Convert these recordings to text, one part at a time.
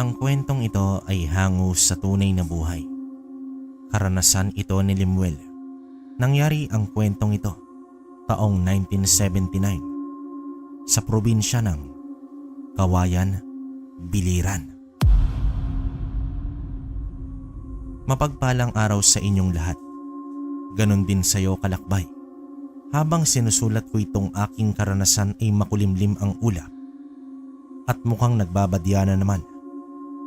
Ang kwentong ito ay hango sa tunay na buhay. Karanasan ito ni Limuel. Nangyari ang kwentong ito taong 1979 sa probinsya ng Kawayan, Biliran. Mapagpalang araw sa inyong lahat. Ganon din sa iyo, kalakbay. Habang sinusulat ko itong aking karanasan ay makulimlim ang ulap at mukhang nagbabadya na naman.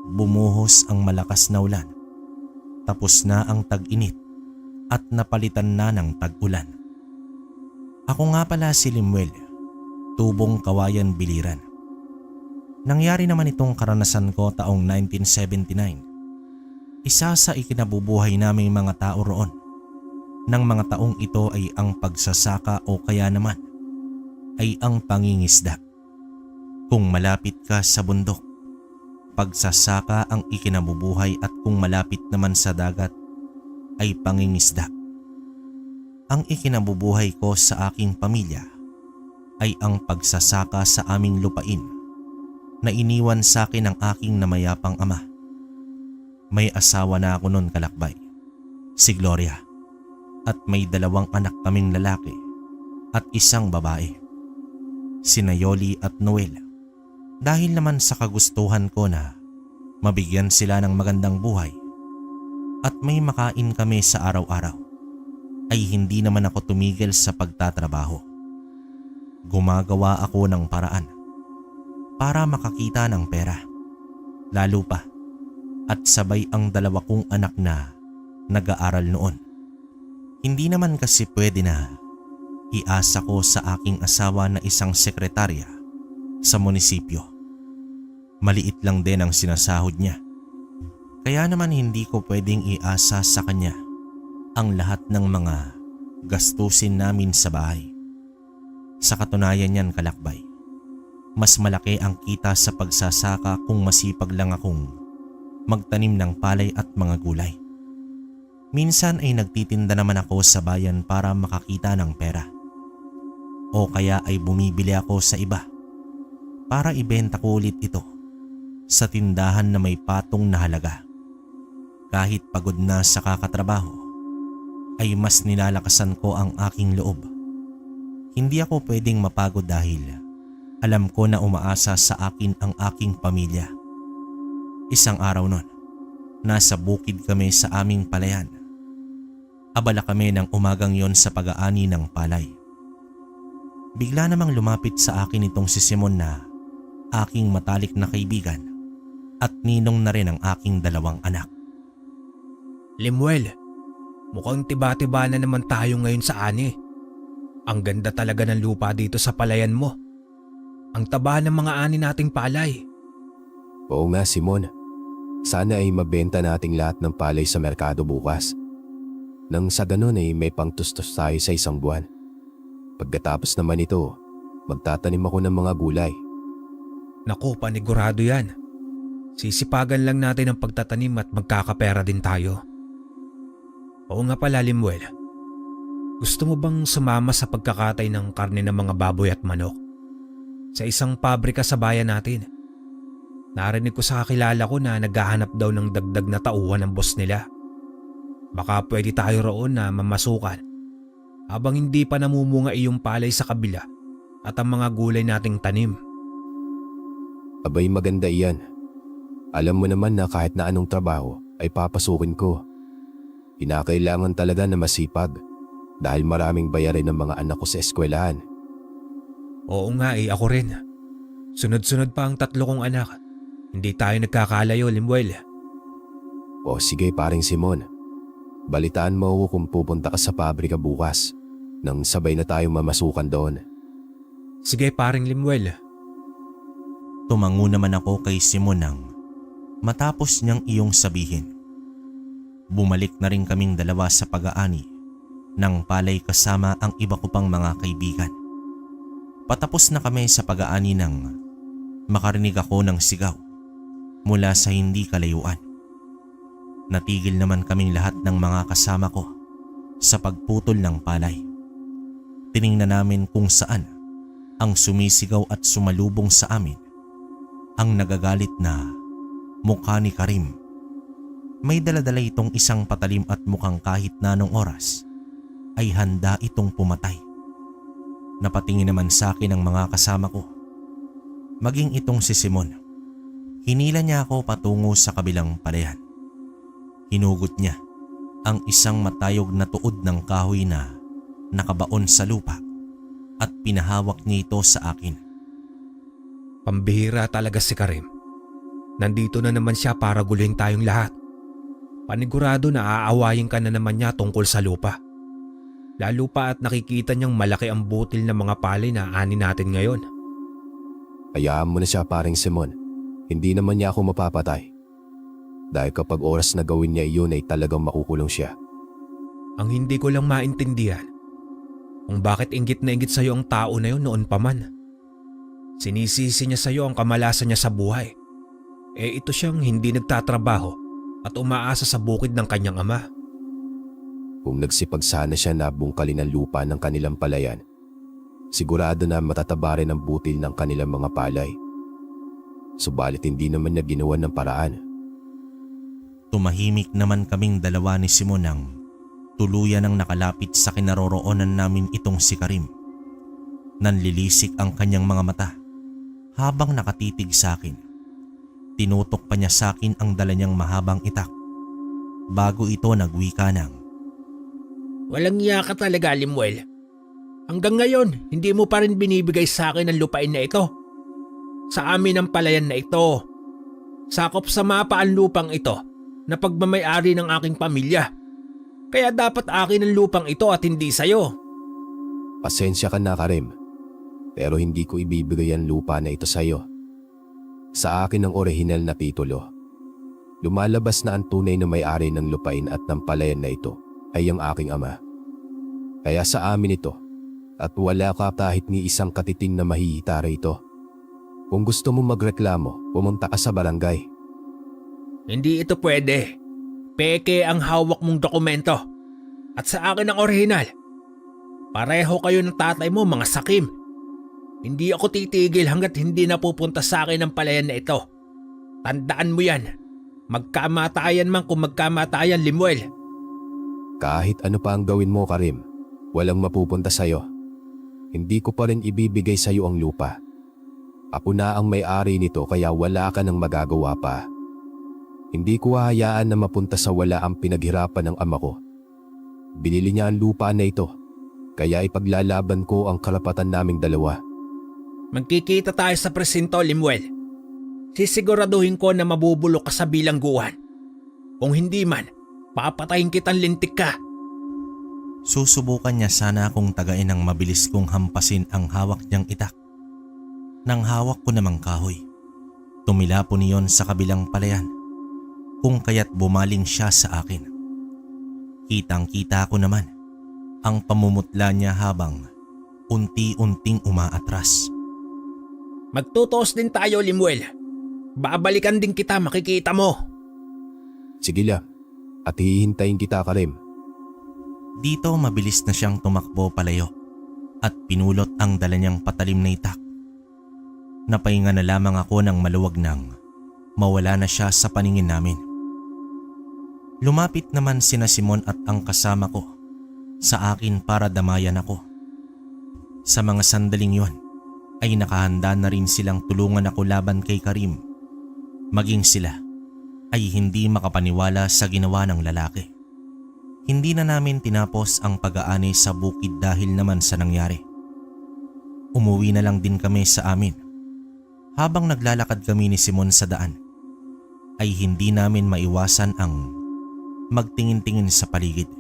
Bumuhos ang malakas na ulan. Tapos na ang tag-init at napalitan na ng tag-ulan. Ako nga pala si Limuel, tubong Kawayan, Biliran. Nangyari naman itong karanasan ko taong 1979. Isa sa ikinabubuhay naming mga tao roon. Nang mga taong ito ay ang pagsasaka o kaya naman ay ang pangingisda. Kung malapit ka sa bundok, pagsasaka ang ikinabubuhay at kung malapit naman sa dagat ay pangingisda. Ang ikinabubuhay ko sa aking pamilya ay ang pagsasaka sa aming lupain na iniwan sa akin ng aking namayapang ama. May asawa na ako noon, kalakbay, si Gloria, at may 2 anak kaming lalaki at isang babae, sina Yoli at Noel. Dahil naman sa kagustuhan ko na mabigyan sila ng magandang buhay at may makain kami sa araw-araw, ay hindi naman ako tumigil sa pagtatrabaho. Gumagawa ako ng paraan para makakita ng pera, lalo pa at sabay ang 2 kong anak na nag-aaral noon. Hindi naman kasi pwede na iasa ko sa aking asawa na isang sekretarya sa munisipyo. Maliit lang din ang sinasahod niya. Kaya naman hindi ko pwedeng iasa sa kanya ang lahat ng mga gastusin namin sa bahay. Sa katunayan niyan, kalakbay, mas malaki ang kita sa pagsasaka kung masipag lang akong magtanim ng palay at mga gulay. Minsan ay nagtitinda naman ako sa bayan para makakita ng pera. O kaya ay bumibili ako sa iba para ibenta ko ulit ito sa tindahan na may patong na halaga. Kahit pagod na sa kakatrabaho, ay mas nilalakasan ko ang aking loob. Hindi ako pwedeng mapagod dahil alam ko na umaasa sa akin ang aking pamilya. Isang araw nun, nasa bukid kami sa aming palayan. Abala kami ng umagang yon sa pag-aani ng palay. Bigla namang lumapit sa akin itong si Simon na aking matalik na kaibigan at ninong na rin ang aking 2 anak. Limuel, mukhang tiba-tiba na naman tayo ngayon sa ani. Ang ganda talaga ng lupa dito sa palayan mo. Ang taba ng mga ani nating palay. Oo nga, Simon. Sana ay mabenta nating lahat ng palay sa merkado bukas. Nang sa ganun ay may pangtustos tayo sa 1 buwan. Pagkatapos naman ito, magtatanim ako ng mga gulay. Naku, panigurado yan. Sisipagan lang natin ang pagtatanim at magkakapera din tayo. Oo nga pala, Limuel. Gusto mo bang sumama sa pagkakatay ng karne ng mga baboy at manok? Sa isang pabrika sa bayan natin. Narinig ko sa kakilala ko na naghahanap daw ng dagdag na tauhan ng boss nila. Baka pwede tayo roon na mamasukan habang hindi pa namumunga iyong palay sa kabila at ang mga gulay nating tanim. Abay, maganda iyan. Alam mo naman na kahit na anong trabaho ay papasukin ko. Kinakailangan talaga na masipag dahil maraming bayarin ng mga anak ko sa eskwelahan. Oo nga ako rin. Sunod-sunod pa ang 3 kong anak. Hindi tayo nagkakalayo, Limuel. O sige, paring Simon. Balitaan mo ako kung pupunta ka sa pabrika bukas nang sabay na tayo mamasukan doon. Sige, paring Limuel. Tumango naman ako kay Simon nang matapos niyang iyong sabihin. Bumalik na rin kaming 2 sa pag-aani ng palay kasama ang iba ko pang mga kaibigan. Patapos na kami sa pag-aani nang makarinig ako ng sigaw mula sa hindi kalayuan. Natigil naman kaming lahat ng mga kasama ko sa pagputol ng palay. Tiningnan namin kung saan ang sumisigaw at sumalubong sa amin ang nagagalit na mukha ni Karim. May daladala itong isang patalim at mukhang kahit na anong oras ay handa itong pumatay. Napatingin naman sa akin ang mga kasama ko. Maging itong si Simon. Hinila niya ako patungo sa kabilang palayan. Hinugot niya ang isang matayog na tuod ng kahoy na nakabaon sa lupa at pinahawak niya ito sa akin. Pambihira talaga si Karim. Nandito na naman siya para guluhin tayong lahat. Panigurado na aawayin ka na naman niya tungkol sa lupa. Lalo pa at nakikita niyang malaki ang butil ng mga palay na ani natin ngayon. Hayaan mo na siya paring Simon. Hindi naman niya ako mapapatay. Dahil kapag oras na gawin niya iyon ay talagang makukulong siya. Ang hindi ko lang maintindihan kung bakit inggit na inggit sa'yo ang tao na yun noon pa man. Sinisisi niya sa'yo ang kamalasan niya sa buhay. Ito siyang hindi nagtatrabaho at umaasa sa bukid ng kanyang ama. Kung nagsipag sana siya na bungkalin ang lupa ng kanilang palayan, sigurado na matataba rin ang butil ng kanilang mga palay. Subalit hindi naman niya ginawa ng paraan. Tumahimik naman kaming dalawa ni Simon nang tuluyan ang nakalapit sa kinaroroonan namin itong si Karim. Nanlilisik ang kanyang mga mata habang nakatitig sa akin. Tinutok pa niya sa akin ang dala niyang mahabang itak. Bago ito nagwika ng, Walang iya ka talaga, Limuel. Hanggang ngayon, hindi mo pa rin binibigay sa akin ang lupain na ito. Sa amin ang palayan na ito. Sakop sa mapa ang lupang ito na pagmamayari ng aking pamilya. Kaya dapat akin ang lupang ito at hindi sayo. Pasensya ka na, Karim. Pero hindi ko ibibigay ang lupa na ito sa'yo. Sa akin ang orihinal na titulo. Lumalabas na ang tunay na may-ari ng lupain at ng palayan na ito ay ang aking ama. Kaya sa amin ito at wala ka kahit ni isang katiting na mahihita rito. Kung gusto mo magreklamo, pumunta ka sa barangay. Hindi ito pwede. Peke ang hawak mong dokumento. At sa akin ang orihinal. Pareho kayo ng tatay mo, mga sakim. Hindi ako titigil hanggat hindi napupunta sa akin ang palayan na ito. Tandaan mo yan. Magkamatayan man kung magkamatayan, Limuel. Kahit ano pa ang gawin mo, Karim, walang mapupunta sa'yo. Hindi ko pa rin ibibigay sa'yo ang lupa. Ako na ang may-ari nito kaya wala ka nang magagawa pa. Hindi ko hahayaan na mapunta sa wala ang pinaghirapan ng ama ko. Binili niya ang lupa na ito, kaya ipaglalaban ko ang karapatan naming dalawa. Magkikita tayo sa presinto, Limuel. Sisiguraduhin ko na mabubulok ka sa bilangguan. Kung hindi man, papatayin kitang lintik ka. susubukan niya sana akong tagain ng mabilis kong hampasin ang hawak niyang itak. Nang hawak ko namang kahoy, tumilapon niyon sa kabilang palayan, kung kaya't bumaling siya sa akin. Kitang-kita ko naman ang pamumutla niya habang unti-unting umaatras. Magtutuos din tayo, Limuel. Babalikan din kita, makikita mo. Sige lang, at hihintayin kita, Karim. Dito mabilis na siyang tumakbo palayo at pinulot ang dala niyang patalim na itak. Napahinga na lamang ako ng maluwag nang mawala na siya sa paningin namin. Lumapit naman sina Simon at ang kasama ko sa akin para damayan ako. Sa mga sandaling yon ay nakahanda na rin silang tulungan ako laban kay Karim. Maging sila ay hindi makapaniwala sa ginawa ng lalaki. Hindi na namin tinapos ang pag-aani sa bukid dahil naman sa nangyari. Umuwi na lang din kami sa amin. Habang naglalakad kami ni Simon sa daan, ay hindi namin maiwasan ang magtingin-tingin sa paligid.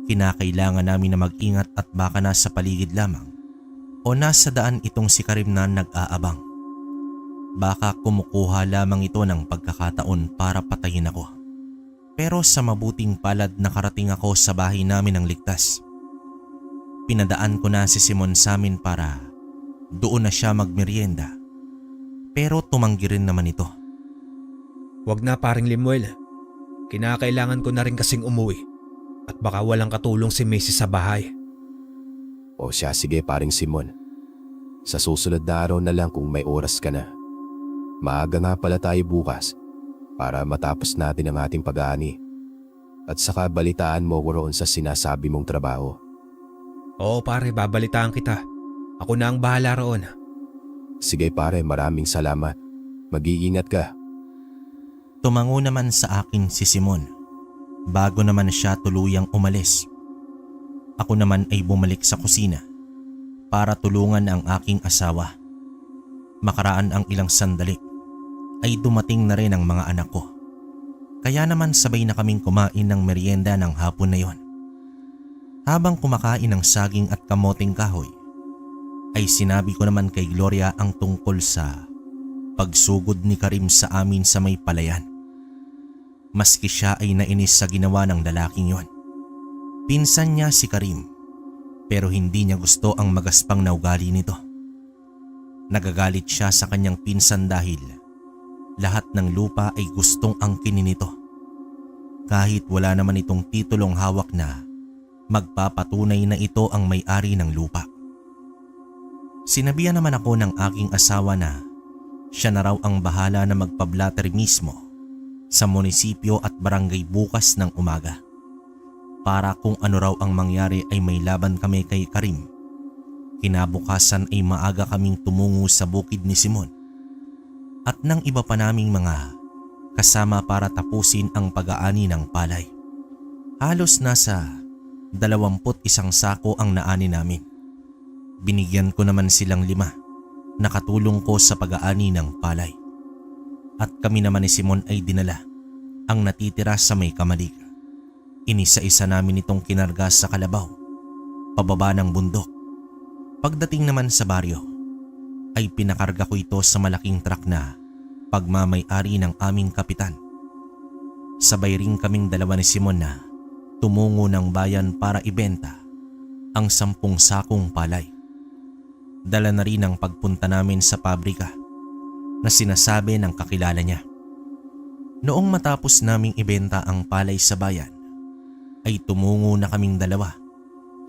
Kinakailangan namin na mag-ingat at baka nasa paligid lamang o nasa daan itong si Karim na nag-aabang. Baka kumukuha lamang ito ng pagkakataon para patayin ako. Pero sa mabuting palad nakarating ako sa bahay namin ng ligtas. Pinadaan ko na si Simon sa amin para doon na siya magmerienda. Pero tumanggi rin naman ito. Wag na, paring Limuel. Kinakailangan ko na rin kasing umuwi at baka walang katulong si Mrs. sa bahay. O siya, sige paring Simon. Sa susunod na araw na lang kung may oras ka na. Maaga nga pala tayo bukas para matapos natin ang ating pag-aani. At saka balitaan mo ko roon sa sinasabi mong trabaho. Oo pare, babalitaan kita. Ako na ang bahala roon. Sige pare, maraming salamat. Mag-iingat ka. Tumango naman sa akin si Simon bago naman siya tuluyang umalis. Ako naman ay bumalik sa kusina para tulungan ang aking asawa. Makaraan ang ilang sandali ay dumating na rin ang mga anak ko. Kaya naman sabay na kaming kumain ng merienda ng hapon na yon. Habang kumakain ng saging at kamoting kahoy, ay sinabi ko naman kay Gloria ang tungkol sa pagsugod ni Karim sa amin sa may palayan. Maski siya ay nainis sa ginawa ng lalaking yon. Pinsan niya si Karim, pero hindi niya gusto ang magaspang na ugali nito. Nagagalit siya sa kanyang pinsan dahil lahat ng lupa ay gustong angkinin nito. Kahit wala naman itong titulong hawak na magpapatunay na ito ang may-ari ng lupa. Sinabihan naman ako ng aking asawa na siya na raw ang bahala na magpablatter mismo sa munisipyo at barangay bukas ng umaga. Para kung ano raw ang mangyari ay may laban kami kay Karim. Kinabukasan ay maaga kaming tumungo sa bukid ni Simon at ng iba pa naming mga kasama para tapusin ang pag-aani ng palay. Halos nasa 21 sako ang naani namin. Binigyan ko naman silang 5 na katulong ko sa pag-aani ng palay. At kami naman ni Simon ay dinala ang natitira sa may kamalig. Inisa-isa namin itong kinarga sa kalabaw, pababa ng bundok. Pagdating naman sa baryo, ay pinakarga ko ito sa malaking truck na pagmamay-ari ng aming kapitan. Sabay ring kaming dalawa ni Simon na tumungo ng bayan para ibenta ang 10 sakong palay. Dala na rin ang pagpunta namin sa pabrika na sinasabi ng kakilala niya. Noong matapos naming ibenta ang palay sa bayan, ay tumungo na kaming dalawa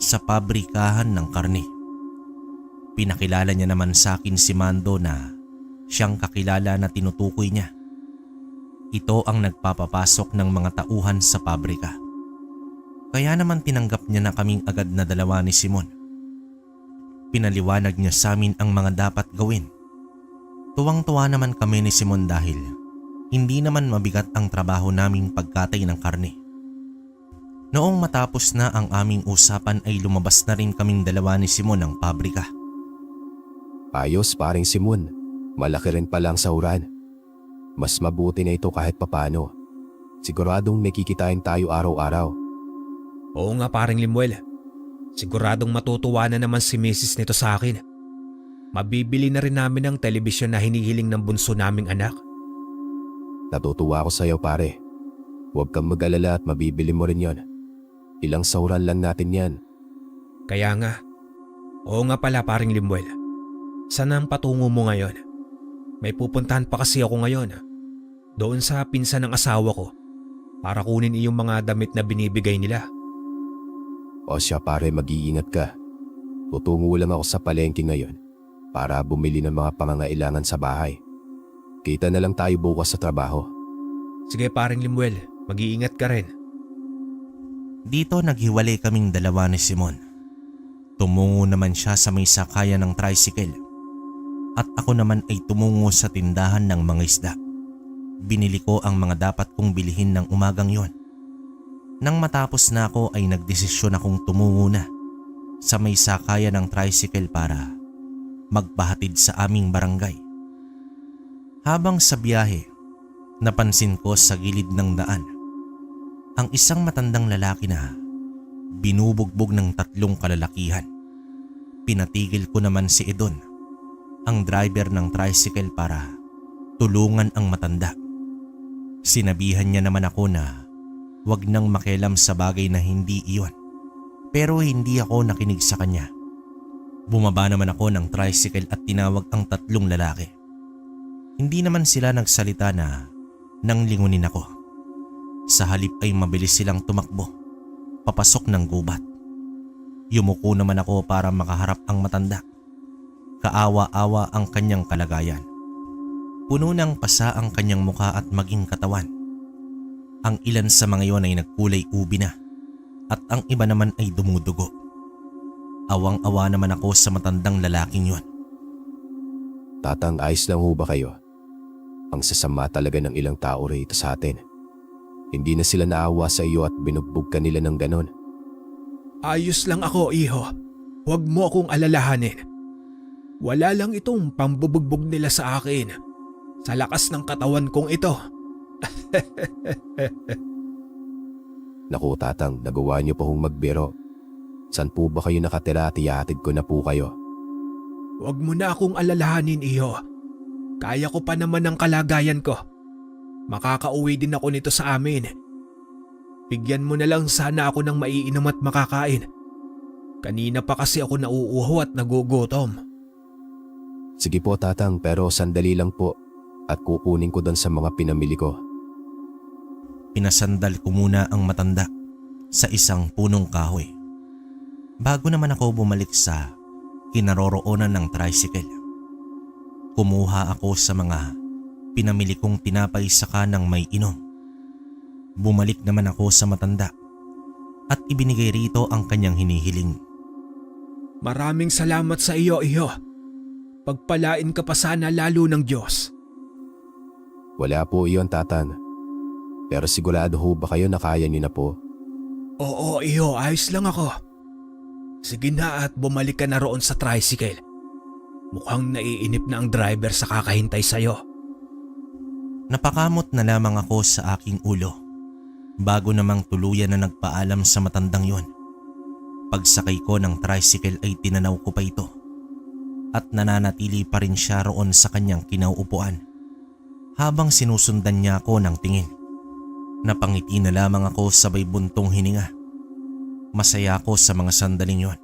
sa pabrikahan ng karne. Pinakilala niya naman sa akin si Mando na siyang kakilala na tinutukoy niya. Ito ang nagpapapasok ng mga tauhan sa pabrika. Kaya naman tinanggap niya na kaming agad na dalawa ni Simon. Pinaliwanag niya sa amin ang mga dapat gawin. Tuwang-tuwa naman kami ni Simon dahil hindi naman mabigat ang trabaho naming pagkatay ng karne. Noong matapos na ang aming usapan ay lumabas na rin kaming dalawa ni Simon ng pabrika. Ayos paring Simon, malaki rin palang sahuran. Mas mabuti na ito kahit papano. Siguradong may kikitain tayo araw-araw. Oo nga paring Limuel. Siguradong matutuwa na naman si Mrs. nito sa akin. Mabibili na rin namin ang telebisyon na hinihiling ng bunso naming anak. Natutuwa ako sa iyo pare. Huwag kang mag-alala at mabibili mo rin yon. Ilang sahuran lang natin yan. Kaya nga. Oo nga pala paring Limuel. Saan ang patungo mo ngayon? May pupuntahan pa kasi ako ngayon. Doon sa pinsan ng asawa ko para kunin iyong mga damit na binibigay nila. O siya pare, mag-iingat ka. Tutungo lang ako sa palengke ngayon para bumili ng mga pangangailangan sa bahay. Kita na lang tayo bukas sa trabaho. Sige paring Limuel, mag-iingat ka rin. Dito naghiwalay kaming dalawa ni Simon. Tumungo naman siya sa may sakayan ng tricycle at ako naman ay tumungo sa tindahan ng mga isda. Binili ko ang mga dapat kong bilihin ng umagang yon. Nang matapos na ako ay nagdesisyon akong tumungo na sa may sakayan ng tricycle para magpahatid sa aming barangay. Habang sa biyahe, napansin ko sa gilid ng daan ang isang matandang lalaki na binubugbog ng 3 kalalakihan. Pinatigil ko naman si Edon, ang driver ng tricycle, para tulungan ang matanda. Sinabihan niya naman ako na wag nang makialam sa bagay na hindi iyon. Pero hindi ako nakinig sa kanya. Bumaba naman ako ng tricycle at tinawag ang 3 lalaki. Hindi naman sila nagsalita na nang lingunin ako. Sa halip ay mabilis silang tumakbo, papasok ng gubat. Yumuko naman ako para makaharap ang matanda. Kaawa-awa ang kanyang kalagayan. Puno ng pasa ang kanyang muka at maging katawan. Ang ilan sa mga iyon ay nagkulay ubi na at ang iba naman ay dumudugo. Awang-awa naman ako sa matandang lalaking yon. Tatang, ayos lang ho ba kayo? Ang sasama talaga ng ilang tao rito sa atin. Hindi na sila naawa sa iyo at binugbog ka nila ng ganon. Ayos lang ako, iho. Huwag mo akong alalahanin. Wala lang itong pambubugbog nila sa akin. Sa lakas ng katawan kong ito. Naku tatang, nagawa niyo pa hong magbiro. San po ba kayo nakatira at ihatid ko na po kayo? Huwag mo na akong alalahanin, iho. Kaya ko pa naman ang kalagayan ko. Makakauwi din ako nito sa amin. Bigyan mo na lang sana ako ng maiinom at makakain. Kanina pa kasi ako nauuho at nagugutom. Sige po tatang, pero sandali lang po at kukunin ko doon sa mga pinamili ko. Pinasandal ko muna ang matanda sa isang punong kahoy. Bago naman ako bumalik sa kinaroroonan ng tricycle. Kumuha ako sa mga pinamili kong tinapay saka ng may inom. Bumalik naman ako sa matanda at ibinigay rito ang kanyang hinihiling. Maraming salamat sa iyo, iho. Pagpalain ka pa sana lalo ng Diyos. Wala po iyon tatan. Pero sigurado ho ba kayo na kaya niyo na po? Oo, iho, ayos lang ako. Sige na at bumalik ka na roon sa tricycle. Mukhang naiinip na ang driver sa kakahintay sa'yo. Napakamot na lamang ako sa aking ulo bago namang tuluyan na nagpaalam sa matandang yon. Pagsakay ko ng tricycle ay tinanaw ko pa ito at nananatili pa rin siya roon sa kanyang kinauupuan habang sinusundan niya ako ng tingin. Napangiti na lamang ako sabay buntong hininga. Masaya ako sa mga sandaling yon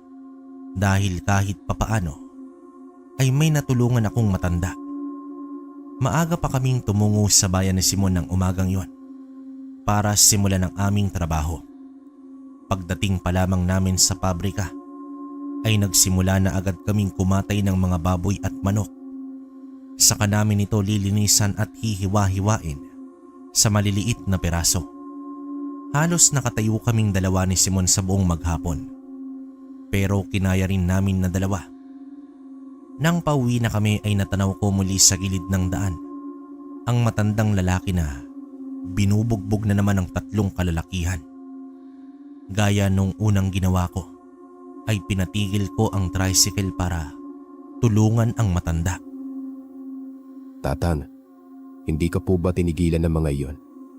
dahil kahit papaano ay may natulungan akong matanda. Maaga pa kaming tumungo sa bayan ni Simon ng umagang yon para simulan ang aming trabaho. Pagdating pa lamang namin sa pabrika ay nagsimula na agad kaming kumatay ng mga baboy at manok. Saka namin ito lilinisan at hihiwa-hiwain sa maliliit na peraso. Halos nakatayo kaming dalawa ni Simon sa buong maghapon. Pero kinaya rin namin na dalawa. Nang pauwi na kami ay natanaw ko muli sa gilid ng daan ang matandang lalaki na binubugbog na naman ng 3 kalalakihan. Gaya nung unang ginawa ko ay pinatigil ko ang tricycle para tulungan ang matanda. Tatan, hindi ka po ba tinigilan ng mga iyon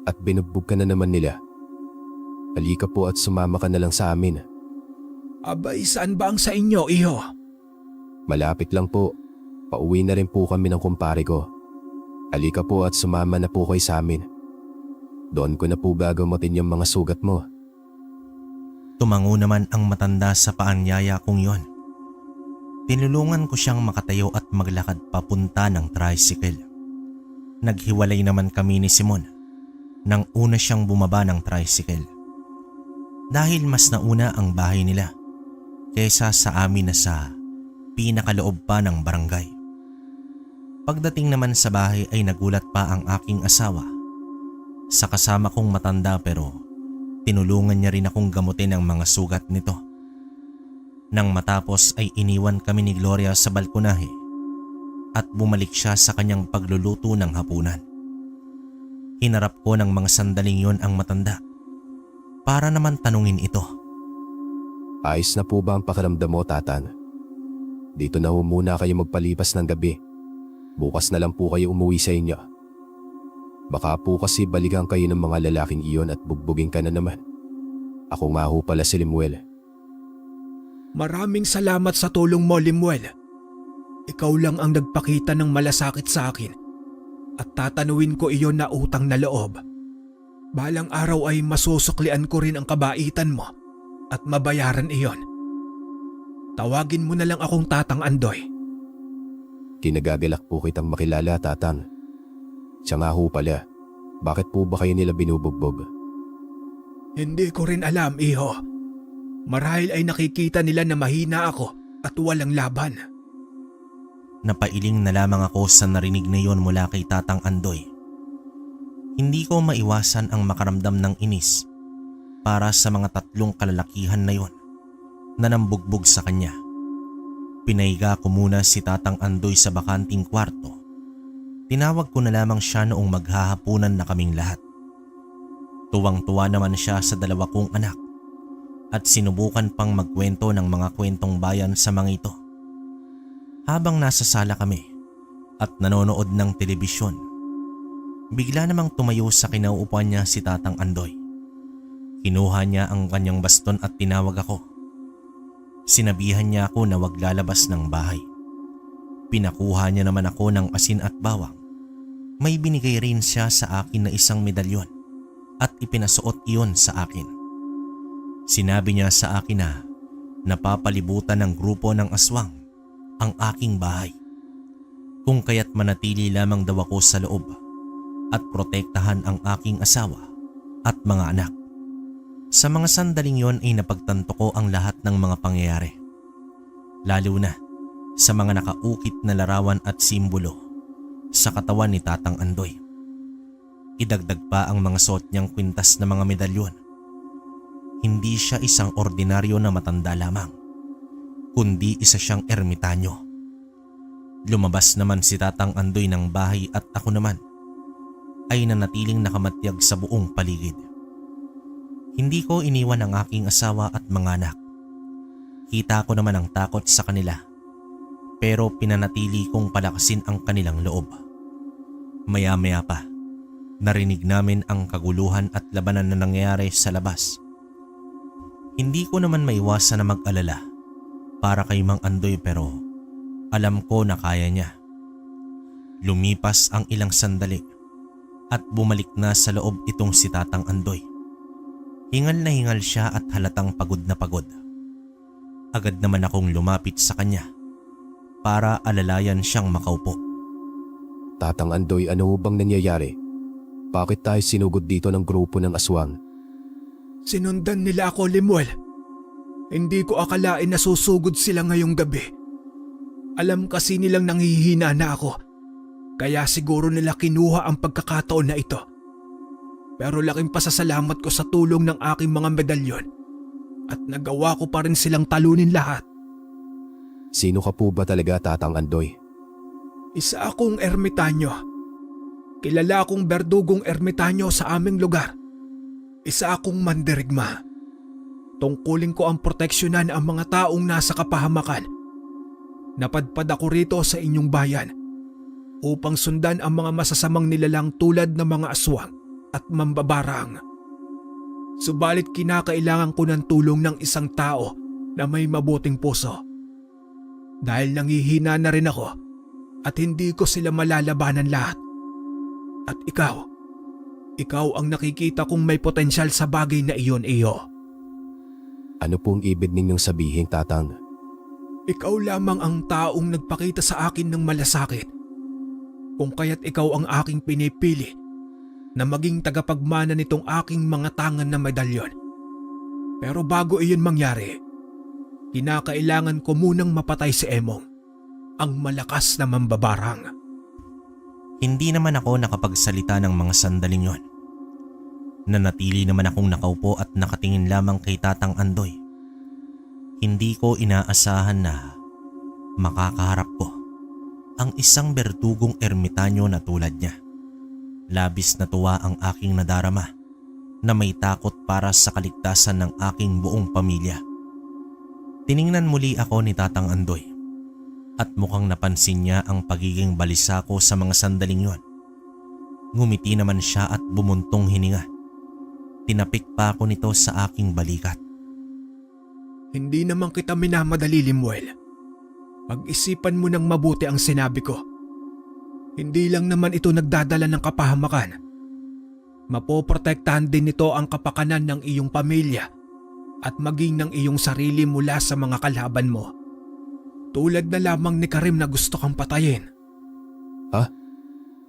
at binugbog ka na naman nila? Halika po at sumama ka na lang sa amin. Abay, saan ba ang sa inyo, iho? Malapit lang po. Pauwi na rin po kami ng kumpare ko. Halika po at sumama na po kayo sa amin. Doon ko na po gagamutin yung mga sugat mo. Tumango naman ang matanda sa paanyaya kong yon. Tinulungan ko siyang makatayo at maglakad papunta ng tricycle. Naghiwalay naman kami ni Simon nang una siyang bumaba ng tricycle. Dahil mas nauna ang bahay nila kaysa sa amin na sa pinakaloob pa ng barangay. Pagdating naman sa bahay ay nagulat pa ang aking asawa sa kasama kong matanda pero tinulungan niya rin akong gamutin ang mga sugat nito. Nang matapos ay iniwan kami ni Gloria sa balkonahe at bumalik siya sa kanyang pagluluto ng hapunan. Hinarap ko ng mga sandaling yon ang matanda para naman tanungin ito. Ayos na po ba ang pakiramdam mo, Tatan? Dito na ho muna kayo magpalipas ng gabi. Bukas na lang po kayo umuwi sa inyo. Baka po kasi balikan kayo ng mga lalaking iyon at bugbugin ka na naman. Ako nga ho pala si Limuel. Maraming salamat sa tulong mo, Limuel. Ikaw lang ang nagpakita ng malasakit sa akin at tatanuin ko iyon na utang na loob. Balang araw ay masusuklian ko rin ang kabaitan mo at mabayaran iyon. Tawagin mo na lang akong Tatang Andoy. Kinagagalak po kitang makilala, Tatan. Siya nga ho pala. Bakit po ba kayo nila binubugbog? Hindi ko rin alam, iho. Marahil ay nakikita nila na mahina ako at walang laban. Napailing na lamang ako sa narinig na yon mula kay Tatang Andoy. Hindi ko maiwasan ang makaramdam ng inis para sa mga tatlong kalalakihan na yon na nambugbog sa kanya. Pinaiga ko muna si Tatang Andoy sa bakanting kwarto. Tinawag ko na lamang siya noong maghahapunan na kaming lahat. Tuwang-tuwa naman siya sa dalawa kong anak at sinubukan pang magkwento ng mga kwentong bayan sa mga ito. Habang nasa sala kami at nanonood ng telebisyon, bigla namang tumayo sa kinauupuan niya si Tatang Andoy. Kinuha niya ang kanyang baston at tinawag ako. Sinabihan niya ako na wag lalabas ng bahay. Pinakuha niya naman ako ng asin at bawang. May binigay rin siya sa akin na isang medalyon at ipinasuot iyon sa akin. Sinabi niya sa akin na napapalibutan ng grupo ng aswang ang aking bahay. Kung kaya't manatili lamang daw ako sa loob at protektahan ang aking asawa at mga anak. Sa mga sandaling yon ay napagtanto ko ang lahat ng mga pangyayari. Lalo na sa mga nakaukit na larawan at simbolo sa katawan ni Tatang Andoy. Idagdag pa ang mga suot niyang kwintas na mga medalyon. Hindi siya isang ordinaryo na matanda lamang, kundi isa siyang ermitanyo. Lumabas naman si Tatang Andoy ng bahay at ako naman ay nanatiling nakamatyag sa buong paligid. Hindi ko iniwan ang aking asawa at mga anak. Kita ko naman ang takot sa kanila, pero pinanatili kong palakasin ang kanilang loob. Maya-maya pa, narinig namin ang kaguluhan at labanan na nangyayari sa labas. Hindi ko naman maiwasan na mag-alala para kay Mang Andoy, pero alam ko na kaya niya. Lumipas ang ilang sandali at bumalik na sa loob itong si Tatang Andoy. Hingal na hingal siya at halatang pagod na pagod. Agad naman akong lumapit sa kanya para alalayan siyang makaupo. Tatang Andoy, ano bang nangyayari? Bakit tayo sinugod dito ng grupo ng aswang? Sinundan nila ako, Limuel. Hindi ko akalain na susugod sila ngayong gabi. Alam kasi nilang nanghihina na ako, kaya siguro nila kinuha ang pagkakataon na ito. Pero laking pasasalamat ko sa tulong ng aking mga medalyon at nagawa ko pa rin silang talunin lahat. Sino ka po ba talaga, Tatang Andoy? Isa akong ermitanyo. Kilala akong berdugong ermitanyo sa aming lugar. Isa akong mandirigma. Tungkulin ko ang proteksyonan ang mga taong nasa kapahamakan. Napadpad ako rito sa inyong bayan upang sundan ang mga masasamang nilalang tulad ng mga aswang at mambabarang. Subalit kinakailangan ko ng tulong ng isang tao na may mabuting puso. Dahil nanghihina na rin ako at hindi ko sila malalabanan lahat. At ikaw ang nakikita kong may potensyal sa bagay na iyon, iyo. Ano pong ibig ninyong sabihin, Tatang? Ikaw lamang ang taong nagpakita sa akin ng malasakit. Kung kaya't ikaw ang aking pinipili na maging tagapagmana nitong aking mga tangan na medalyon. Pero bago iyon mangyari, kinakailangan ko munang mapatay si Emong, ang malakas na mambabarang. Hindi naman ako nakapagsalita ng mga sandaling yon. Nanatili naman akong nakaupo at nakatingin lamang kay Tatang Andoy. Hindi ko inaasahan na makakaharap ko ang isang berdugong ermitanyo na tulad niya. Labis na tuwa ang aking nadarama na may takot para sa kaligtasan ng aking buong pamilya. Tiningnan muli ako ni Tatang Andoy at mukhang napansin niya ang pagiging balisa ko sa mga sandaling yon. Ngumiti naman siya at bumuntong hininga. Tinapik pa ako nito sa aking balikat. Hindi naman kita minamadali, Limuel. Pag-isipan mo ng mabuti ang sinabi ko. Hindi lang naman ito nagdadala ng kapahamakan. Mapoprotektahan din nito ang kapakanan ng iyong pamilya at maging ng iyong sarili mula sa mga kalaban mo. Tulad na lamang ni Karim na gusto kang patayin. Ha?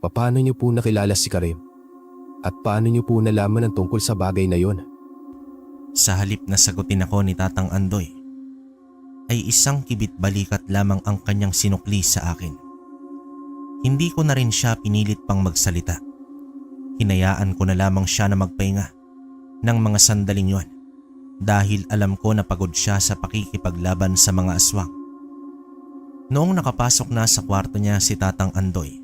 Paano niyo po nakilala si Karim? At paano niyo po nalaman ang tungkol sa bagay na yon? Sa halip na sagutin ako ni Tatang Andoy, ay isang kibit balikat lamang ang kanyang sinukli sa akin. Hindi ko na rin siya pinilit pang magsalita. Hinayaan ko na lamang siya na magpahinga ng mga sandaling yon dahil alam ko na pagod siya sa pakikipaglaban sa mga aswang. Noong nakapasok na sa kwarto niya si Tatang Andoy,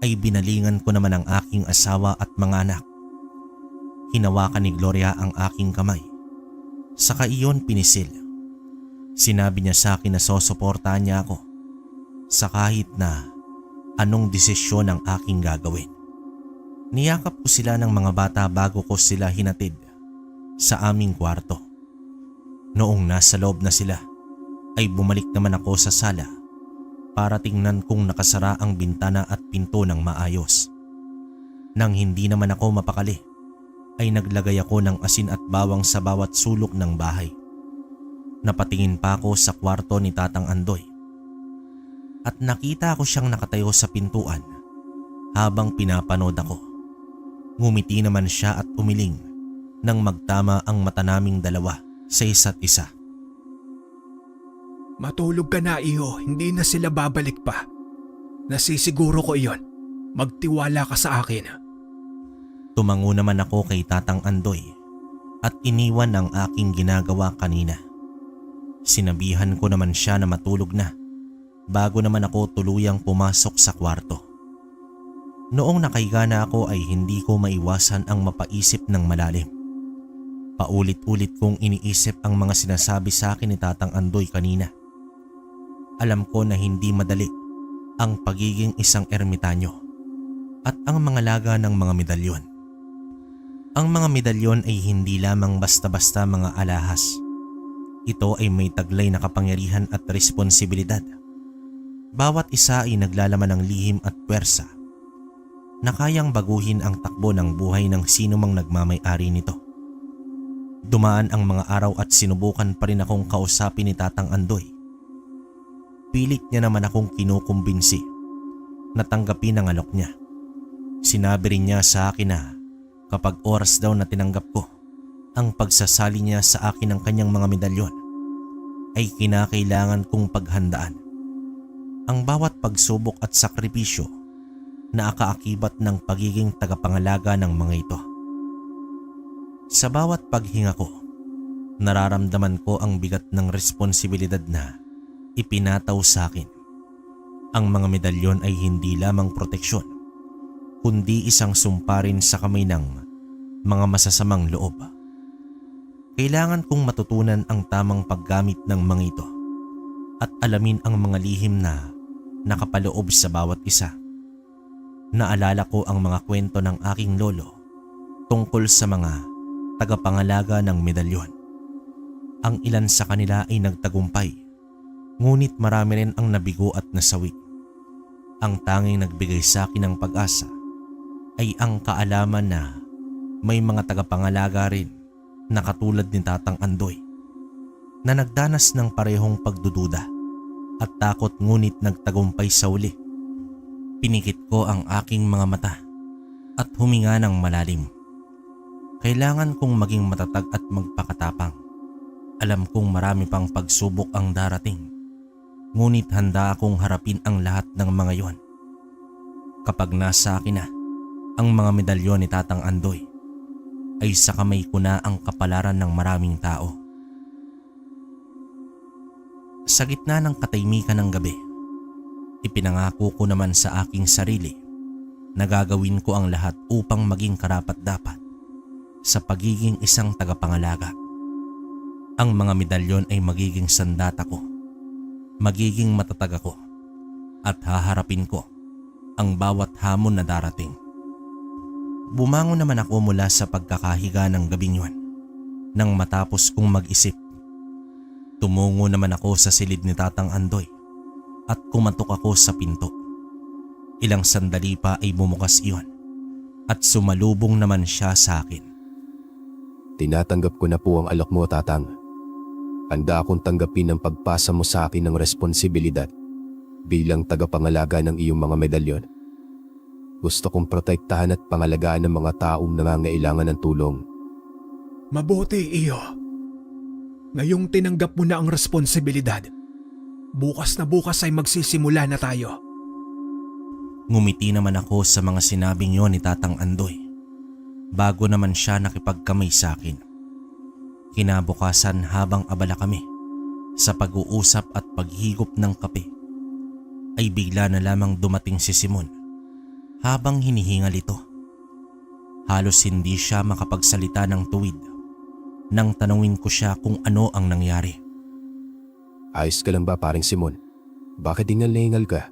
ay binalingan ko naman ang aking asawa at mga anak. Hinawakan ni Gloria ang aking kamay. Saka iyon pinisil. Sinabi niya sa akin na susuportahan niya ako sa kahit na anong desisyon ang aking gagawin. Niyakap ko sila ng mga bata bago ko sila hinatid sa aming kwarto. Noong nasa loob na sila, ay bumalik naman ako sa sala para tingnan kung nakasara ang bintana at pinto ng maayos. Nang hindi naman ako mapakali, ay naglagay ako ng asin at bawang sa bawat sulok ng bahay. Napatingin pa ako sa kwarto ni Tatang Andoy at nakita ko siyang nakatayo sa pintuan habang pinapanood ako. Ngumiti naman siya at umiling nang magtama ang mata naming dalawa sa isa't isa. Matulog ka na, Iho. Hindi na sila babalik pa. Nasisiguro ko iyon. Magtiwala ka sa akin. Tumango naman ako kay Tatang Andoy at iniwan ang aking ginagawa kanina. Sinabihan ko naman siya na matulog na bago naman ako tuluyang pumasok sa kwarto. Noong nakahiga na ako ay hindi ko maiwasan ang mapaisip ng malalim. Paulit-ulit kong iniisip ang mga sinasabi sa akin ni Tatang Andoy kanina. Alam ko na hindi madali ang pagiging isang ermitanyo at ang mga laga ng mga medalyon. Ang mga medalyon ay hindi lamang basta-basta mga alahas. Ito ay may taglay na kapangyarihan at responsibilidad. Bawat isa ay naglalaman ng lihim at puwersa na kayang baguhin ang takbo ng buhay ng sino mang nagmamay-ari nito. Dumaan ang mga araw at sinubukan pa rin akong kausapin ni Tatang Andoy. Pilit niya naman akong kinukumbinsi na tanggapin ang alok niya. Sinabi rin niya sa akin na kapag oras daw na tinanggap ko ang pagsasali niya sa akin ng kanyang mga medalyon, ay kinakailangan kong paghandaan ang bawat pagsubok at sakripisyo na akaakibat ng pagiging tagapangalaga ng mga ito. Sa bawat paghinga ko, nararamdaman ko ang bigat ng responsibilidad na ipinataw sa akin. Ang mga medalyon ay hindi lamang proteksyon, kundi isang sumpa rin sa kamay ng mga masasamang loob. Kailangan kong matutunan ang tamang paggamit ng mga ito at alamin ang mga lihim na nakapaloob sa bawat isa. Naalala ko ang mga kwento ng aking lolo tungkol sa mga tagapangalaga ng medalyon. Ang ilan sa kanila ay nagtagumpay, ngunit marami rin ang nabigo at nasawi. Ang tanging nagbigay sa akin ng pag-asa ay ang kaalaman na may mga tagapangalaga rin na katulad ni Tatang Andoy na nagdanas ng parehong pagdududa at takot ngunit nagtagumpay sa uli. Pinikit ko ang aking mga mata at huminga ng malalim. Kailangan kong maging matatag at magpakatapang. Alam kong marami pang pagsubok ang darating, ngunit handa akong harapin ang lahat ng mga yon. Kapag nasa akin na ang mga medalyon ni Tatang Andoy, ay sa kamay ko na ang kapalaran ng maraming tao. Sa gitna ng katahimikan ng gabi, ipinangako ko naman sa aking sarili na gagawin ko ang lahat upang maging karapat-dapat sa pagiging isang tagapangalaga. Ang mga medalyon ay magiging sandata ko, magiging matatag ako, at haharapin ko ang bawat hamon na darating. Bumangon naman ako mula sa pagkakahiga ng gabing yun nang matapos kong mag-isip. Tumungo naman ako sa silid ni Tatang Andoy at kumatok ako sa pinto. Ilang sandali pa ay bumukas iyon at sumalubong naman siya sa akin. Tinatanggap ko na po ang alok mo, Tatang. Handa akong tanggapin ang pagpasa mo sa akin ng responsibilidad bilang tagapangalaga ng iyong mga medalyon. Gusto kong protektahan at pangalagaan ng mga taong nangangailangan ng tulong. Mabuti, Iho. Ngayong tinanggap mo na ang responsibilidad, bukas na bukas ay magsisimula na tayo. Ngumiti naman ako sa mga sinabing yon ni Tatang Andoy bago naman siya nakipagkamay sa akin. Kinabukasan habang abala kami sa pag-uusap at paghigop ng kape ay bigla na lamang dumating si Simon habang hinihingal ito. Halos hindi siya makapagsalita ng tuwid nang tanungin ko siya kung ano ang nangyari. Ayos ka lang ba paring Simon? Bakit hingal ka?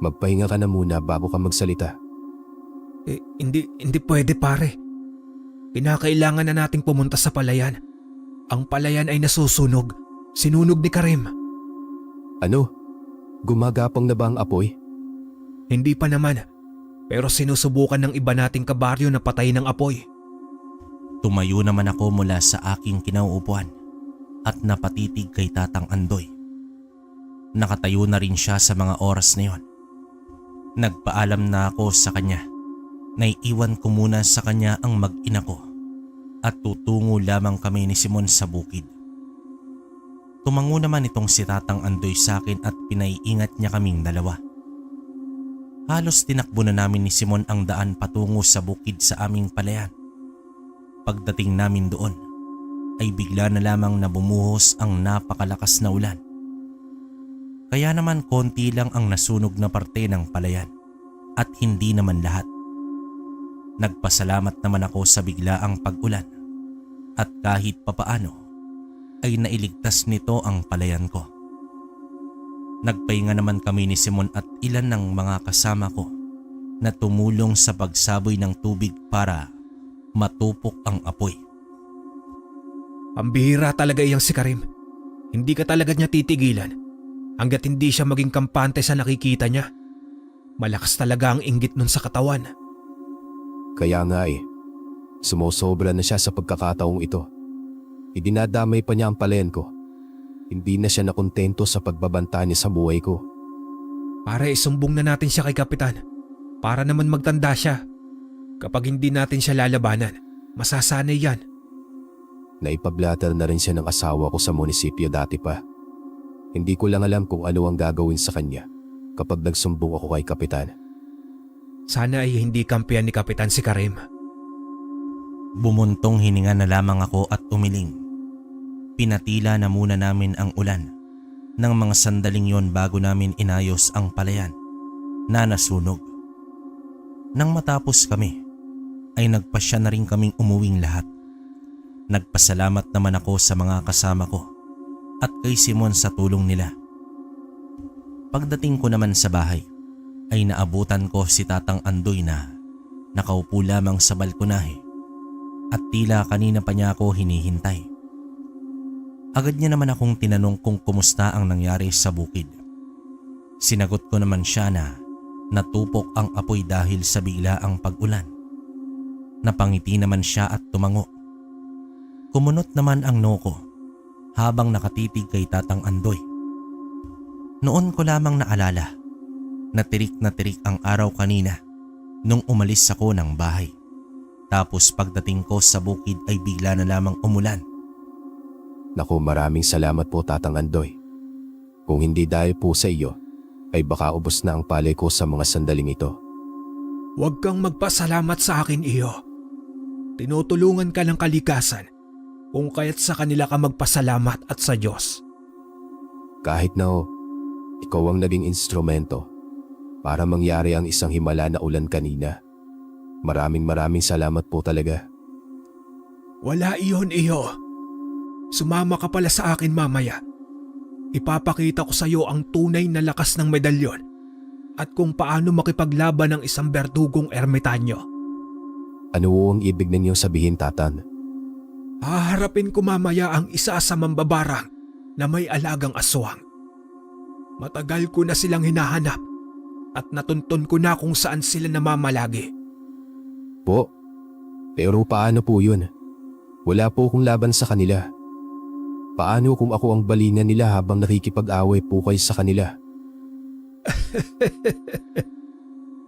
Magpahinga ka na muna bago ka magsalita. Hindi pwede pare. Kinakailangan na nating pumunta sa palayan. Ang palayan ay nasusunog. Sinunog ni Karim. Ano? Gumagapang na ba ang apoy? Hindi pa naman. Pero sinusubukan ng iba nating kabaryo na patayin ng apoy. Tumayo naman ako mula sa aking kinauupuan at napatitig kay Tatang Andoy. Nakatayo na rin siya sa mga oras na yon. Nagpaalam na ako sa kanya. Naiiwan ko muna sa kanya ang mag-ina ko at tutungo lamang kami ni Simon sa bukid. Tumango naman itong si Tatang Andoy sa akin at pinaiingat niya kaming dalawa. Halos tinakbo na namin ni Simon ang daan patungo sa bukid sa aming palayan. Pagdating namin doon ay bigla na lamang na bumuhos ang napakalakas na ulan. Kaya naman konti lang ang nasunog na parte ng palayan at hindi naman lahat. Nagpasalamat naman ako sa biglaang pag-ulan at kahit papaano ay nailigtas nito ang palayan ko. Nagpahinga naman kami ni Simon at ilan ng mga kasama ko na tumulong sa pagsaboy ng tubig para matupok ang apoy. Ang bihira talaga iyang si Karim. Hindi ka talaga niya titigilan hanggat hindi siya maging kampante sa nakikita niya. Malakas talaga ang inggit nun sa katawan. Kaya nga sumusobra na siya sa pagkakataong ito. Idinadamay pa niya ang palayan ko. Hindi na siya nakontento sa pagbabanta niya sa buhay ko. Pare, isumbong na natin siya kay Kapitan para naman magtanda siya. Kapag hindi natin siya lalabanan, masasanay yan. Naipablatter na rin siya ng asawa ko sa munisipyo dati pa. Hindi ko lang alam kung ano ang gagawin sa kanya kapag nagsumbong ako kay Kapitan. Sana ay hindi kampiyan ni Kapitan si Karim. Bumuntong hininga na lamang ako at umiling. Pinatila na muna namin ang ulan ng mga sandaling yon bago namin inayos ang palayan na nasunog. Nang matapos kami ay nagpasya na rin kaming umuwing lahat. Nagpasalamat naman ako sa mga kasama ko at kay Simon sa tulong nila. Pagdating ko naman sa bahay ay naabutan ko si Tatang Andoy na nakaupo lamang sa balkonahe at tila kanina pa niya ako hinihintay. Agad niya naman akong tinanong kung kumusta ang nangyari sa bukid. Sinagot ko naman siya na natupok ang apoy dahil sa biglaang pag-ulan. Napangiti naman siya at tumango. Kumunot naman ang noo ko habang nakatitig kay Tatang Andoy. Noon ko lamang naalala na tirik ang araw kanina nung umalis ako ng bahay. Tapos pagdating ko sa bukid ay bigla na lamang umulan. Naku, maraming salamat po Tatang Andoy. Kung hindi dahil po sa iyo, ay baka ubos na ang palay ko sa mga sandaling ito. Huwag kang magpasalamat sa akin, iyo. Tinutulungan ka ng kalikasan kung kaya't sa kanila ka magpasalamat at sa Diyos. Kahit na ikaw ang naging instrumento para mangyari ang isang himala na ulan kanina. Maraming salamat po talaga. Wala iyon, iyo. Sumama ka pala sa akin mamaya. Ipapakita ko sa iyo ang tunay na lakas ng medalyon at kung paano makipaglaban ng isang berdugong ermitanyo. Ano ang ibig ninyong sabihin, Tatan? Haharapin ko mamaya ang isa sa mambabarang na may alagang aswang. Matagal ko na silang hinahanap at natuntun ko na kung saan sila namamalagi. Po, pero paano po yun? Wala po akong laban sa kanila. Paano kung ako ang balingan nila habang nakikipag-away po kayo sa kanila?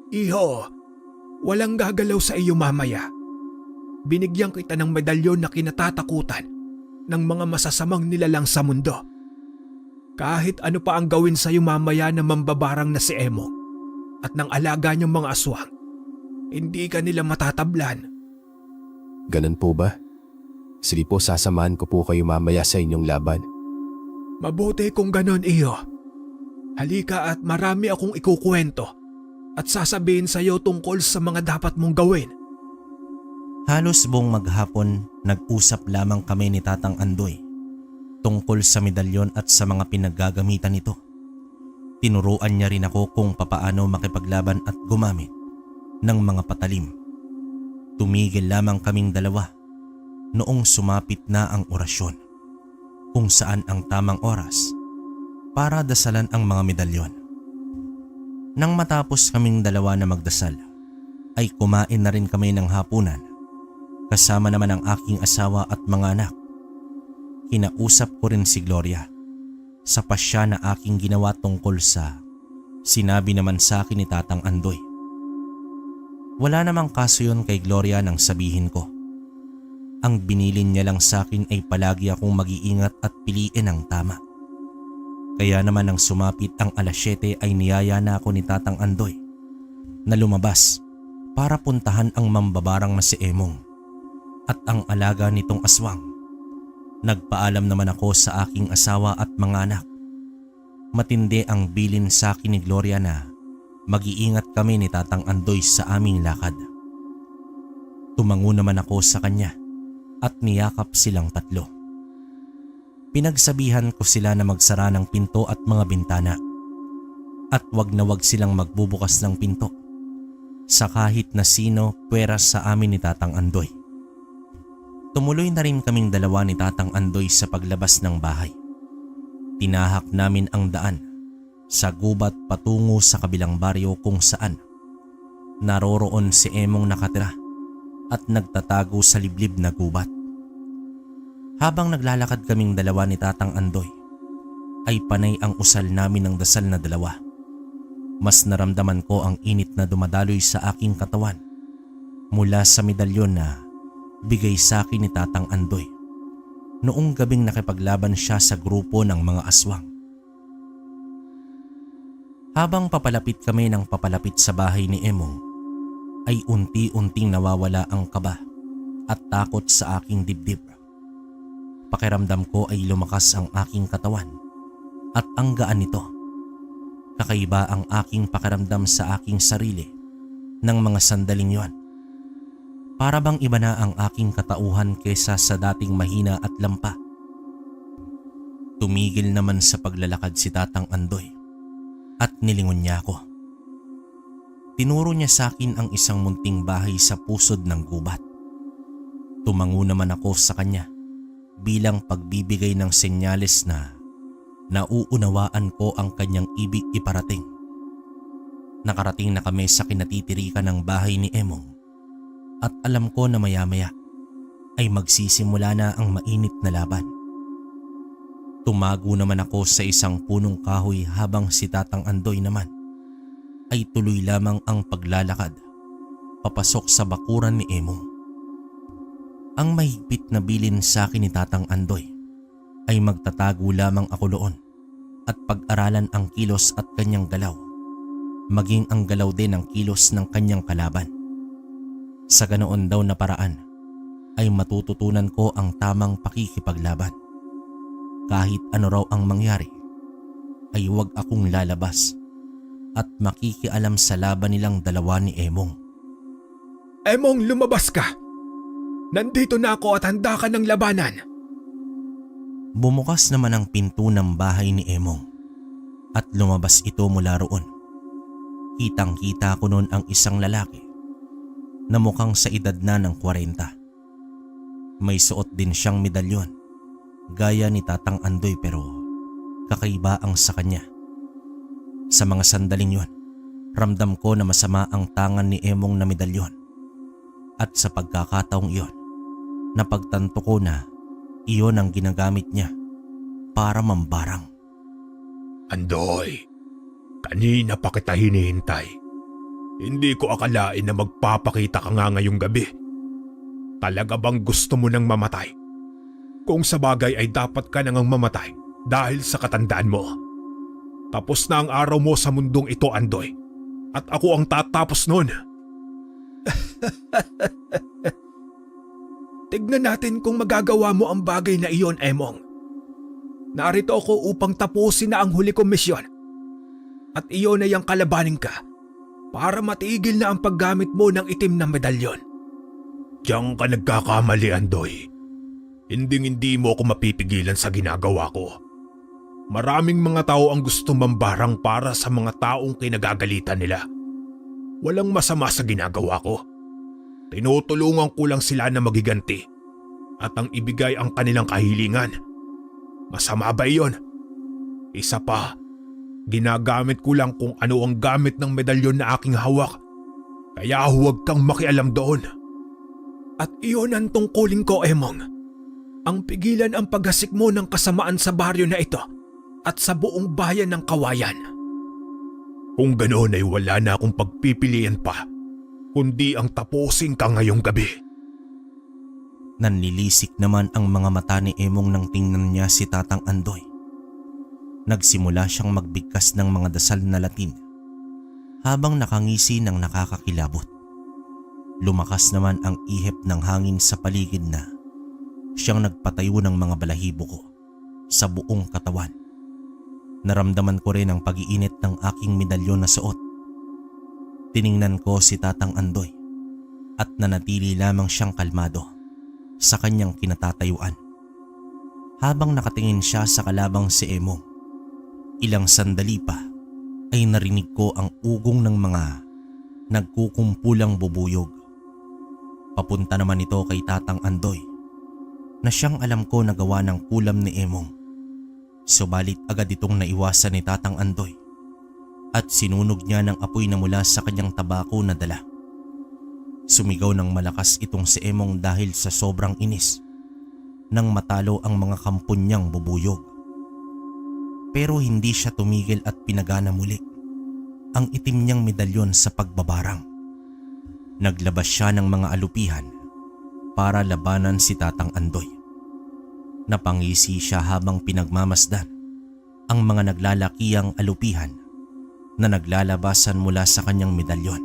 Iho, walang gagalaw sa iyo mamaya. Binigyan kita ng medalyon na kinatatakutan ng mga masasamang nilalang sa mundo. Kahit ano pa ang gawin sa iyo mamaya na mambabarang na si Emo, at ng alaga niyang mga aswang, hindi ka nila matatablan. Ganun po ba? Sige po, sasamahan ko po kayo mamaya sa inyong laban. Mabuti kung ganon, iyo. Halika at marami akong ikukwento at sasabihin sa iyo tungkol sa mga dapat mong gawin. Halos buong maghapon nag-usap lamang kami ni Tatang Andoy tungkol sa medalyon at sa mga pinaggagamitan nito. Tinuruan niya rin ako kung papaano makipaglaban at gumamit ng mga patalim. Tumigil lamang kaming dalawa noong sumapit na ang orasyon, kung saan ang tamang oras para dasalan ang mga medalyon. Nang matapos kaming dalawa na magdasal, ay kumain na rin kami ng hapunan, kasama naman ang aking asawa at mga anak. Kinausap ko rin si Gloria sa pasya na aking ginawa tungkol sa sinabi naman sa akin ni Tatang Andoy. Wala namang kaso yun kay Gloria nang sabihin ko. Ang binilin niya lang sa akin ay palagi akong mag-iingat at piliin ang tama. Kaya naman nang sumapit ang alas 7 ay niyaya na ako ni Tatang Andoy na lumabas para puntahan ang mambabarang na si Emong at ang alaga nitong aswang. Nagpaalam naman ako sa aking asawa at mga anak. Matindi ang bilin sa akin ni Gloria na mag-iingat kami ni Tatang Andoy sa aming lakad. Tumango naman ako sa kanya at niyakap silang tatlo. Pinagsabihan ko sila na magsara ng pinto at mga bintana at wag na wag silang magbubukas ng pinto sa kahit na sino pwera sa amin ni Tatang Andoy. Tumuloy na rin kaming dalawa ni Tatang Andoy sa paglabas ng bahay. Tinahak namin ang daan sa gubat patungo sa kabilang baryo kung saan naroroon si Emong nakatira at nagtatago sa liblib na gubat. Habang naglalakad kaming dalawa ni Tatang Andoy, ay panay ang usal namin ng dasal na dalawa. Mas naramdaman ko ang init na dumadaloy sa aking katawan mula sa medalyon na bigay sa akin ni Tatang Andoy noong gabing nakipaglaban siya sa grupo ng mga aswang. Habang papalapit kami ng papalapit sa bahay ni Emong, ay unti-unting nawawala ang kaba at takot sa aking dibdib. Pakiramdam ko ay lumakas ang aking katawan at ang gaan nito. Kakaiba ang aking pakiramdam sa aking sarili ng mga sandaling yon. Para bang iba na ang aking katauhan kaysa sa dating mahina at lampa. Tumigil naman sa paglalakad si Tatang Andoy at nilingon niya ako. Tinuro niya sa akin ang isang munting bahay sa pusod ng gubat. Tumango naman ako sa kanya bilang pagbibigay ng senyales na nauunawaan ko ang kanyang ibig iparating. Nakarating na kami sa kinatitirikan ng bahay ni Emong at alam ko na maya-maya ay magsisimula na ang mainit na laban. Tumago naman ako sa isang punong kahoy habang si Tatang Andoy naman ay tuloy lamang ang paglalakad papasok sa bakuran ni Emong. Ang mahigpit na bilin sa akin ni Tatang Andoy ay magtatago lamang ako doon at pag-aralan ang kilos at kanyang galaw, maging ang galaw din ng kilos ng kanyang kalaban. Sa ganoon daw na paraan ay matututunan ko ang tamang pakikipaglaban. Kahit ano raw ang mangyari ay huwag akong lalabas at makikialam sa laban nilang dalawa ni Emong. Emong, lumabas ka! Nandito na ako at handa ka ng labanan! Bumukas naman ang pinto ng bahay ni Emong at lumabas ito mula roon. Kitang-kita ko noon ang isang lalaki na mukhang sa edad na ng 40. May suot din siyang medalyon gaya ni Tatang Andoy pero kakaiba ang sa kanya. Sa mga sandaling yon, ramdam ko na masama ang tangan ni Emong na medalyon. At sa pagkakataong iyon, napagtanto ko na iyon ang ginagamit niya para mambarang. Andoy, kanina pa kita hinihintay. Hindi ko akalain na magpapakita ka nga ngayong gabi. Talaga bang gusto mo nang mamatay? Kung sa bagay ay dapat ka nang mamatay dahil sa katandaan mo. Tapos na ang araw mo sa mundong ito, Andoy. At ako ang tatapos nun. Tignan natin kung magagawa mo ang bagay na iyon, Emong. Narito ako upang tapusin na ang huli kong misyon. At iyon ay ang kalabanin ka para matigil na ang paggamit mo ng itim na medalyon. Diyan ka nagkakamali, Andoy. Hindi mo ako mapipigilan sa ginagawa ko. Maraming mga tao ang gusto mambarang para sa mga taong kinagagalitan nila. Walang masama sa ginagawa ko. Tinutulungan ko lang sila na magiganti at ang ibigay ang kanilang kahilingan. Masama ba iyon? Isa pa, ginagamit ko lang kung ano ang gamit ng medalyon na aking hawak. Kaya huwag kang makialam doon. At iyon ang tungkulin ko, Emong. Ang pigilan ang paggasik mo ng kasamaan sa baryo na ito at sa buong bayan ng Kawayan. Kung ganoon ay wala na akong pagpipilian pa, kundi ang tapusin ka ngayong gabi. Nanlilisik naman ang mga mata ni Emong nang tingnan niya si Tatang Andoy. Nagsimula siyang magbigkas ng mga dasal na Latin habang nakangisi ng nakakakilabot. Lumakas naman ang ihip ng hangin sa paligid na siyang nagpatayo ng mga balahibo ko sa buong katawan. Naramdaman ko rin ang pag-iinit ng aking medalyon na suot. Tiningnan ko si Tatang Andoy at nanatili lamang siyang kalmado sa kanyang kinatatayuan. Habang nakatingin siya sa kalabang si Emong, ilang sandali pa ay narinig ko ang ugong ng mga nagkukumpulang bubuyog. Papunta naman ito kay Tatang Andoy na siyang alam ko na gawa ng kulam ni Emong. Subalit agad itong naiwasan ni Tatang Andoy at sinunog niya ng apoy na mula sa kanyang tabako na dala. Sumigaw ng malakas itong si Emong dahil sa sobrang inis nang matalo ang mga kampon niyang bubuyog. Pero hindi siya tumigil at pinagana muli ang itim niyang medalyon sa pagbabarang. Naglabas siya ng mga alupihan para labanan si Tatang Andoy. Napangisi siya habang pinagmamasdan ang mga naglalakiyang alupihan na naglalabasan mula sa kanyang medalyon.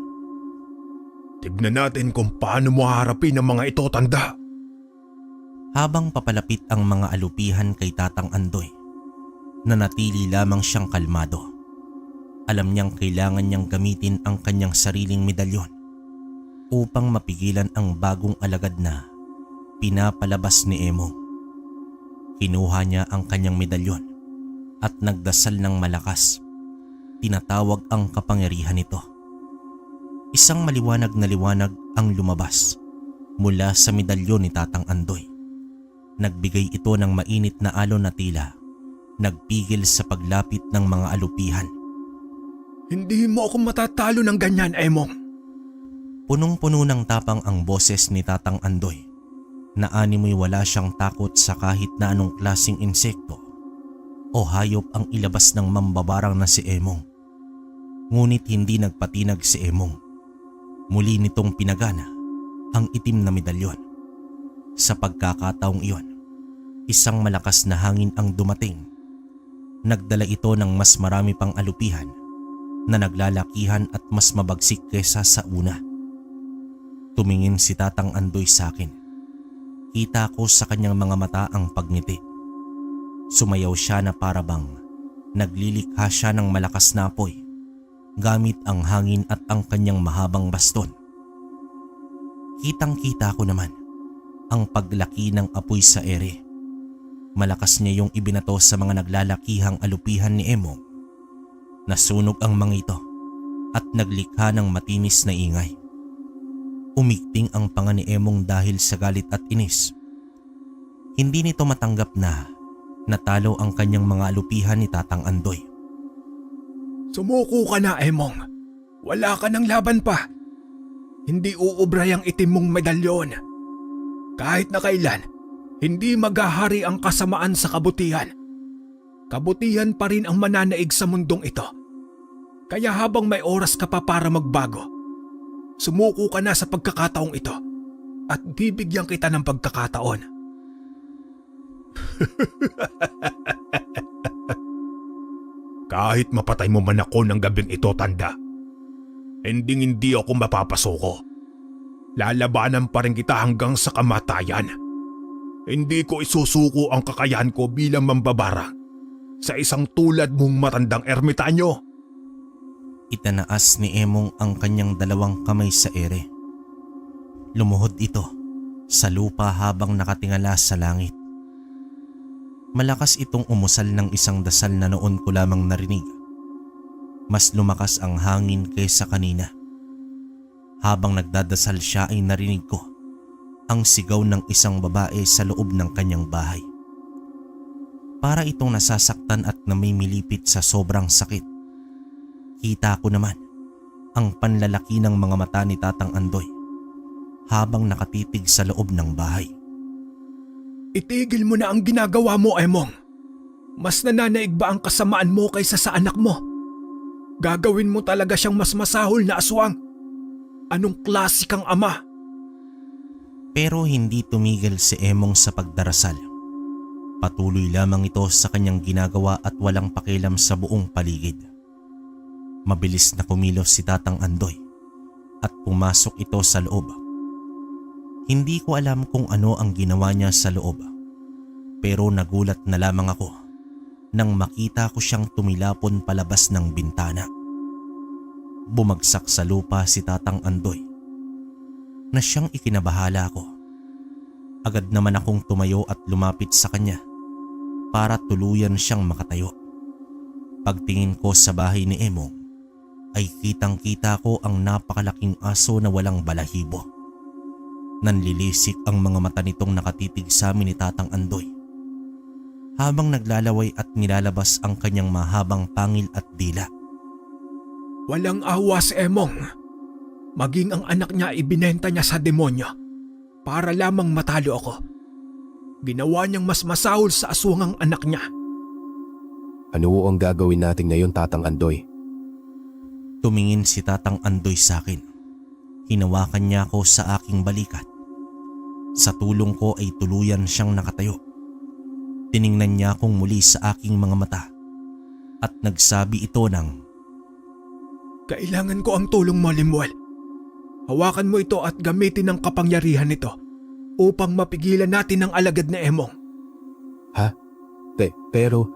Tignan natin kung paano mo haharapin ang mga ito, tanda. Habang papalapit ang mga alupihan kay Tatang Andoy, nanatili lamang siyang kalmado. Alam niyang kailangan niyang gamitin ang kanyang sariling medalyon upang mapigilan ang bagong alagad na pinapalabas ni Emong. Kinuha niya ang kanyang medalyon at nagdasal ng malakas. Tinatawag ang kapangyarihan nito. Isang maliwanag na liwanag ang lumabas mula sa medalyon ni Tatang Andoy. Nagbigay ito ng mainit na alon na tila nagpigil sa paglapit ng mga alupihan. Hindi mo ako matatalo ng ganyan, Emong. Punong-puno ng tapang ang boses ni Tatang Andoy na animoy wala siyang takot sa kahit na anong klaseng insekto o hayop ang ilabas ng mambabarang na si Emong. Ngunit hindi nagpatinag si Emong. Muli nitong pinagana ang itim na medalyon. Sa pagkakataong iyon, isang malakas na hangin ang dumating. Nagdala ito ng mas marami pang alupihan na naglalakihan at mas mabagsik kesa sa una. Tumingin si Tatang Andoy sa akin. Kita ko sa kanyang mga mata ang pagngiti. Sumayaw siya na parabang naglilikha siya ng malakas na apoy gamit ang hangin at ang kanyang mahabang baston. Kitang-kita ko naman ang paglaki ng apoy sa ere. Malakas niya yung ibinato sa mga naglalakihang alupihan ni Emong. Nasunog ang mga ito at naglikha ng matinis na ingay. Umigting ang panga ni Emong dahil sa galit at inis. Hindi nito matanggap na natalo ang kanyang mga alupihan ni Tatang Andoy. Sumuko ka na, Emong. Wala ka ng laban pa. Hindi uubray ang itim mong medalyon. Kahit na kailan, hindi maghahari ang kasamaan sa kabutihan. Kabutihan pa rin ang mananaig sa mundong ito. Kaya habang may oras ka pa para magbago, sumuko ka na sa pagkakataong ito at bibigyan kita ng pagkakataon. Kahit mapatay mo man ako ng gabing ito, tanda, hindi ako mapapasuko. Lalabanan pa rin kita hanggang sa kamatayan. Hindi ko isusuko ang kakayahan ko bilang mambabarang sa isang tulad mong matandang ermitanyo. Itanaas ni Emong ang kanyang dalawang kamay sa ere. Lumuhod ito sa lupa habang nakatingala sa langit. Malakas itong umusal ng isang dasal na noon ko lamang narinig. Mas lumakas ang hangin kaysa kanina. Habang nagdadasal siya ay narinig ko ang sigaw ng isang babae sa loob ng kanyang bahay. Para itong nasasaktan at namimilipit sa sobrang sakit. Kita ko naman ang panlalaki ng mga mata ni Tatang Andoy habang nakatitig sa loob ng bahay. Itigil mo na ang ginagawa mo, Emong. Mas nananaig ba ang kasamaan mo kaysa sa anak mo? Gagawin mo talaga siyang mas masahol na aswang. Anong klase kang ama? Pero hindi tumigil si Emong sa pagdarasal. Patuloy lamang ito sa kanyang ginagawa at walang pakialam sa buong paligid. Mabilis na kumilos si Tatang Andoy at pumasok ito sa loob. Hindi ko alam kung ano ang ginawa niya sa loob, pero nagulat na lamang ako nang makita ko siyang tumilapon palabas ng bintana. Bumagsak sa lupa si Tatang Andoy na siyang ikinabahala ko. Agad naman akong tumayo at lumapit sa kanya para tuluyan siyang makatayo. Pagtingin ko sa bahay ni Emong ay kitang-kita ko ang napakalaking aso na walang balahibo. Nanlilisik ang mga mata nitong nakatitig sa amin ni Tatang Andoy habang naglalaway at nilalabas ang kanyang mahabang pangil at dila. Walang awa si Emong. Maging ang anak niya ibinenta niya sa demonyo para lamang matalo ako. Ginawa niyang mas masahol sa aswangang anak niya. Ano ang gagawin natin ngayon, Tatang Andoy? Tumingin si Tatang Andoy sa akin. Hinawakan niya ako sa aking balikat. Sa tulong ko ay tuluyan siyang nakatayo. Tiningnan niya akong muli sa aking mga mata at nagsabi ito ng, Kailangan ko ang tulong mo, Limuel. Hawakan mo ito at gamitin ang kapangyarihan nito upang mapigilan natin ang alagad na Emong. Ha? Pero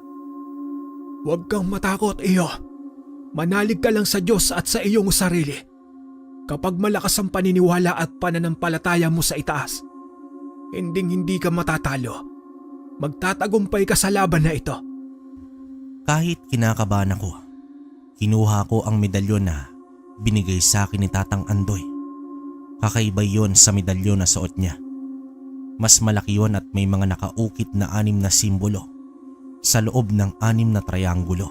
Huwag kang matakot, iyo. Manalig ka lang sa Diyos at sa iyong sarili. Kapag malakas ang paniniwala at pananampalataya mo sa itaas, hindi ka matatalo. Magtatagumpay ka sa laban na ito. kahit kinakabahan ako, kinuha ko ang medalyon na binigay sa akin ni Tatang Andoy. Kakaiba yon sa medalyon na suot niya. Mas malaki yon at may mga nakaukit na 6 na simbolo sa loob ng 6 na trianggulo.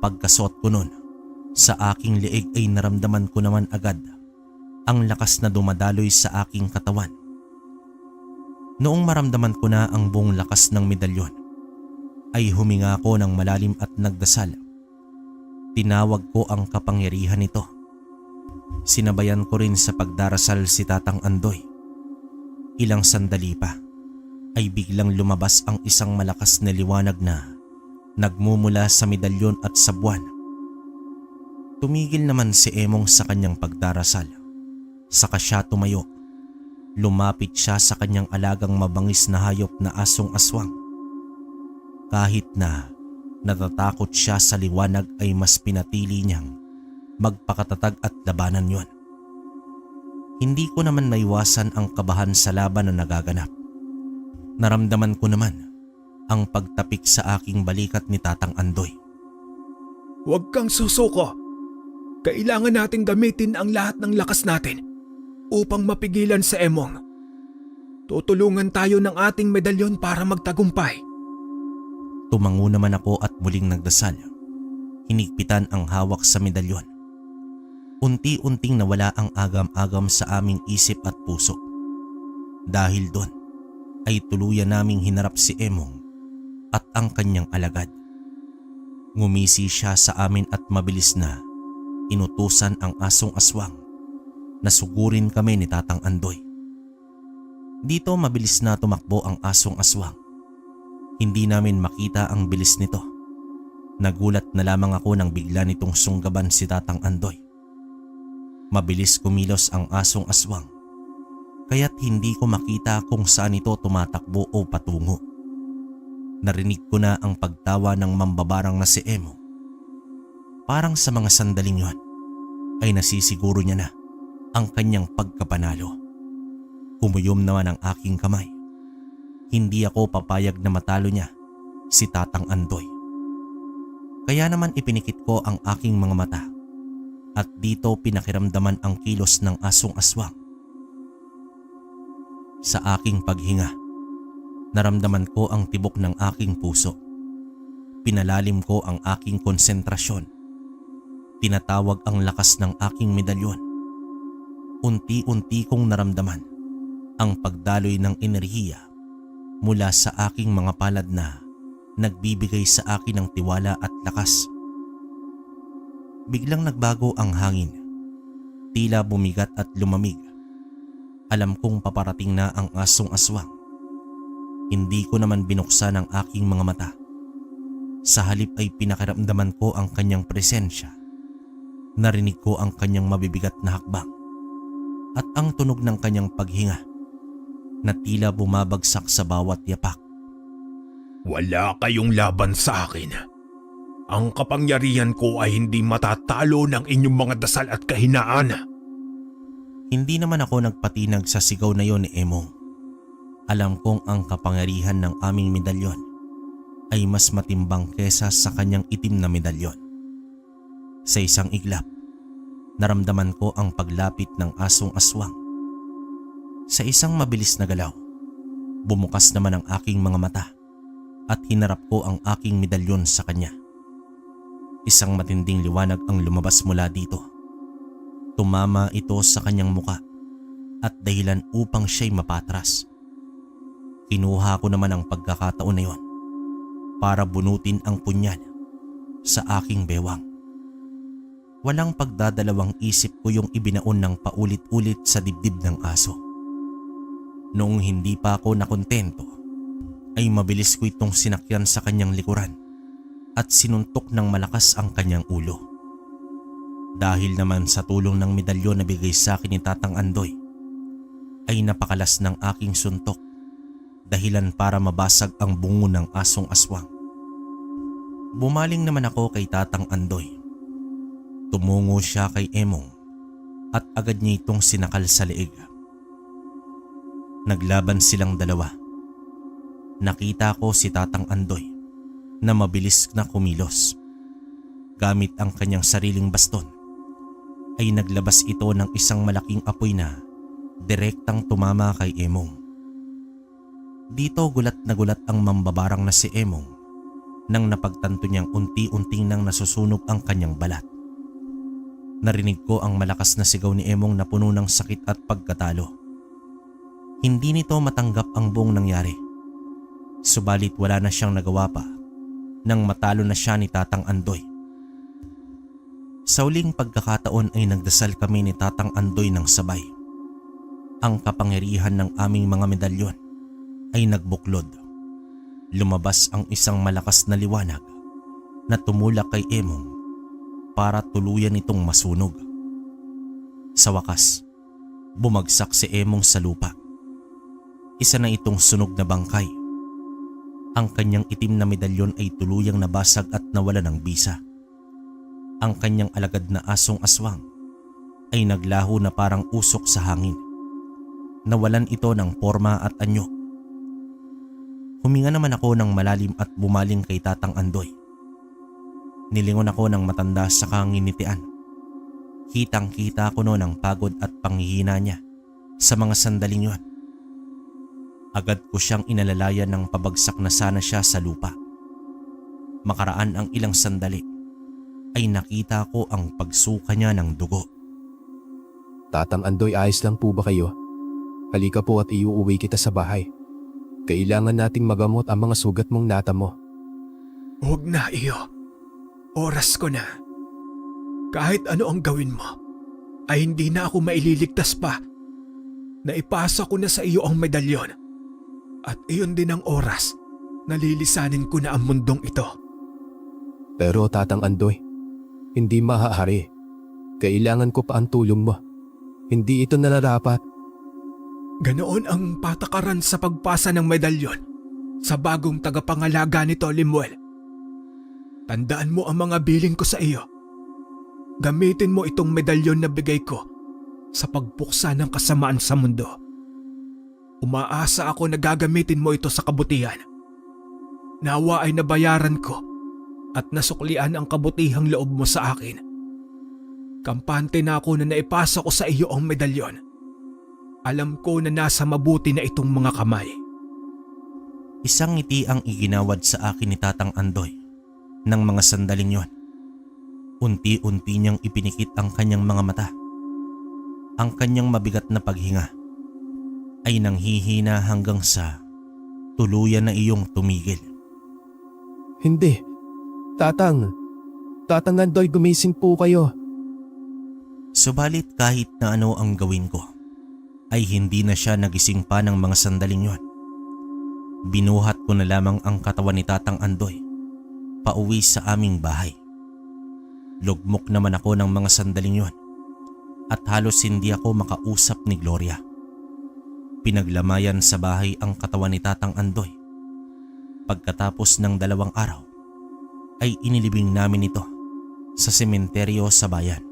Pagkasuot ko nun, sa aking leeg ay naramdaman ko naman agad ang lakas na dumadaloy sa aking katawan. Noong maramdaman ko na ang buong lakas ng medalyon, ay huminga ko ng malalim at nagdasal. Tinawag ko ang kapangyarihan nito. Sinabayan ko rin sa pagdarasal si Tatang Andoy. Ilang sandali pa ay biglang lumabas ang isang malakas na liwanag na nagmumula sa medalyon at sa buwan. Tumigil naman si Emong sa kanyang pagdarasal. Saka siya tumayo. Lumapit siya sa kanyang alagang mabangis na hayop na asong aswang. Kahit na natatakot siya sa liwanag ay mas pinatili niyang magpakatatag at labanan yon. Hindi ko naman maiwasan ang kabahan sa laban na nagaganap. Naramdaman ko naman ang pagtapik sa aking balikat ni Tatang Andoy. Huwag kang susuko. Kailangan nating gamitin ang lahat ng lakas natin upang mapigilan sa Emong. Tutulungan tayo ng ating medalyon para magtagumpay. Tumango naman ako at muling nagdasal. Hinigpitan ang hawak sa medalyon. Unti-unting nawala ang agam-agam sa aming isip at puso. Dahil doon ay tuluyan naming hinarap si Emong at ang kanyang alagad. Ngumisi siya sa amin at mabilis na inutusan ang asong aswang na sugurin kami ni Tatang Andoy. Dito mabilis na tumakbo ang asong aswang. Hindi namin makita ang bilis nito. Nagulat na lamang ako nang bigla nitong sunggaban si Tatang Andoy. Mabilis kumilos ang asong aswang, kaya't hindi ko makita kung saan ito tumatakbo o patungo. Narinig ko na ang pagtawa ng mambabarang na si Emong. Parang sa mga sandaling yon ay nasisiguro niya na ang kanyang pagkapanalo. Kumuyom naman ang aking kamay. Hindi ako papayag na matalo niya si Tatang Andoy. Kaya naman ipinikit ko ang aking mga mata at dito pinakiramdaman ang kilos ng asong aswang. Sa aking paghinga, naramdaman ko ang tibok ng aking puso. Pinalalim ko ang aking konsentrasyon. Tinatawag ang lakas ng aking medalyon. Unti-unti kong naramdaman ang pagdaloy ng enerhiya mula sa aking mga palad na nagbibigay sa akin ng tiwala at lakas. Biglang nagbago ang hangin. Tila bumigat at lumamig. Alam kong paparating na ang asong aswang. Hindi ko naman binuksan ang aking mga mata. Sa halip ay pinakiramdaman ko ang kanyang presensya. Narinig ko ang kanyang mabibigat na hakbang at ang tunog ng kanyang paghinga na tila bumabagsak sa bawat yapak. Wala kayong laban sa akin. Ang kapangyarihan ko ay hindi matatalo ng inyong mga dasal at kahinaan. Hindi naman ako nagpatinag sa sigaw na yon ni Emong. Alam kong ang kapangyarihan ng aming medalyon ay mas matimbang kesa sa kanyang itim na medalyon. Sa isang iglap, naramdaman ko ang paglapit ng asong aswang. Sa isang mabilis na galaw, bumukas naman ang aking mga mata at hinarap ko ang aking medalyon sa kanya. Isang matinding liwanag ang lumabas mula dito. Tumama ito sa kanyang muka at dahilan upang siya'y mapatras. Kinuha ko naman ang pagkakataon na yon para bunutin ang punyal sa aking bewang. Walang pagdadalawang isip ko yung ibinaon ng paulit-ulit sa dibdib ng aso. Noong hindi pa ako nakontento, ay mabilis ko itong sinakyan sa kanyang likuran at sinuntok ng malakas ang kanyang ulo. Dahil naman sa tulong ng medalyon na bigay sa akin ni Tatang Andoy, ay napakalas ng aking suntok, dahilan para mabasag ang bungo ng asong aswang. Bumaling naman ako kay Tatang Andoy. Tumungo siya kay Emong at agad niya itong sinakal sa leeg. Naglaban silang dalawa. Nakita ko si Tatang Andoy na mabilis na kumilos. Gamit ang kanyang sariling baston, ay naglabas ito ng isang malaking apoy na direktang tumama kay Emong. Dito gulat na gulat ang mambabarang na si Emong nang napagtanto niyang unti-unting nang nasusunog ang kanyang balat. Narinig ko ang malakas na sigaw ni Emong na puno ng sakit at pagkatalo. Hindi nito matanggap ang buong nangyari. Subalit wala na siyang nagawa pa nang matalo na siya ni Tatang Andoy. Sa uling pagkakataon ay nagdasal kami ni Tatang Andoy ng sabay. Ang kapangyarihan ng aming mga medalyon ay nagbuklod. Lumabas ang isang malakas na liwanag na tumulak kay Emong para tuluyan itong masunog. Sa wakas, bumagsak si Emong sa lupa. Isa na itong sunog na bangkay. Ang kanyang itim na medalyon ay tuluyang nabasag at nawala ng bisa. Ang kanyang alagad na asong aswang ay naglaho na parang usok sa hangin. Nawalan ito ng porma at anyo. Huminga naman ako ng malalim at bumaling kay Tatang Andoy. Nilingon ako ng matanda sa kanginitian. Kitang-kita ko noon ang pagod at panghihina niya sa mga sandaling yon. Agad ko siyang inalalayan ng pabagsak na sana siya sa lupa. Makaraan ang ilang sandali ay nakita ko ang pagsuka niya ng dugo. Tatang Andoy, ayos lang po ba kayo? Halika po at iuuwi kita sa bahay. Kailangan nating magamot ang mga sugat mong natamo. Huwag na, iyo. Oras ko na. Kahit ano ang gawin mo, ay hindi na ako maililigtas pa. Naipasa ko na sa iyo ang medalyon. At iyon din ang oras na lilisanin ko na ang mundong ito. Pero Tatang Andoy, hindi maaari. Kailangan ko pa ang tulong mo. Hindi ito nararapat. Ganoon ang patakaran sa pagpasa ng medalyon sa bagong tagapangalaga nito, Limuel. Tandaan mo ang mga biling ko sa iyo. Gamitin mo itong medalyon na bigay ko sa pagpuksa ng kasamaan sa mundo. Umaasa ako na gagamitin mo ito sa kabutihan. Nawa ay nabayaran ko at nasuklian ang kabutihang loob mo sa akin. Kampante na ako na naipasa ko sa iyo ang medalyon. Alam ko na nasa mabuti na itong mga kamay. Isang ngiti ang iginawad sa akin ni Tatang Andoy ng mga sandaling yon. Unti-unti niyang ipinikit ang kanyang mga mata. Ang kanyang mabigat na paghinga ay nanghihina hanggang sa tuluyan na iyong tumigil. Hindi. Tatang Andoy, gumising po kayo. Subalit kahit na ano ang gawin ko, ay hindi na siya nagising pa ng mga sandaling yon. Binuhat ko na lamang ang katawan ni Tatang Andoy pauwi sa aming bahay. Lugmok naman ako ng mga sandaling yon at halos hindi ako makausap ni Gloria. Pinaglamayan sa bahay ang katawan ni Tatang Andoy. Pagkatapos ng 2 araw ay inilibing namin ito sa sementeryo sa bayan.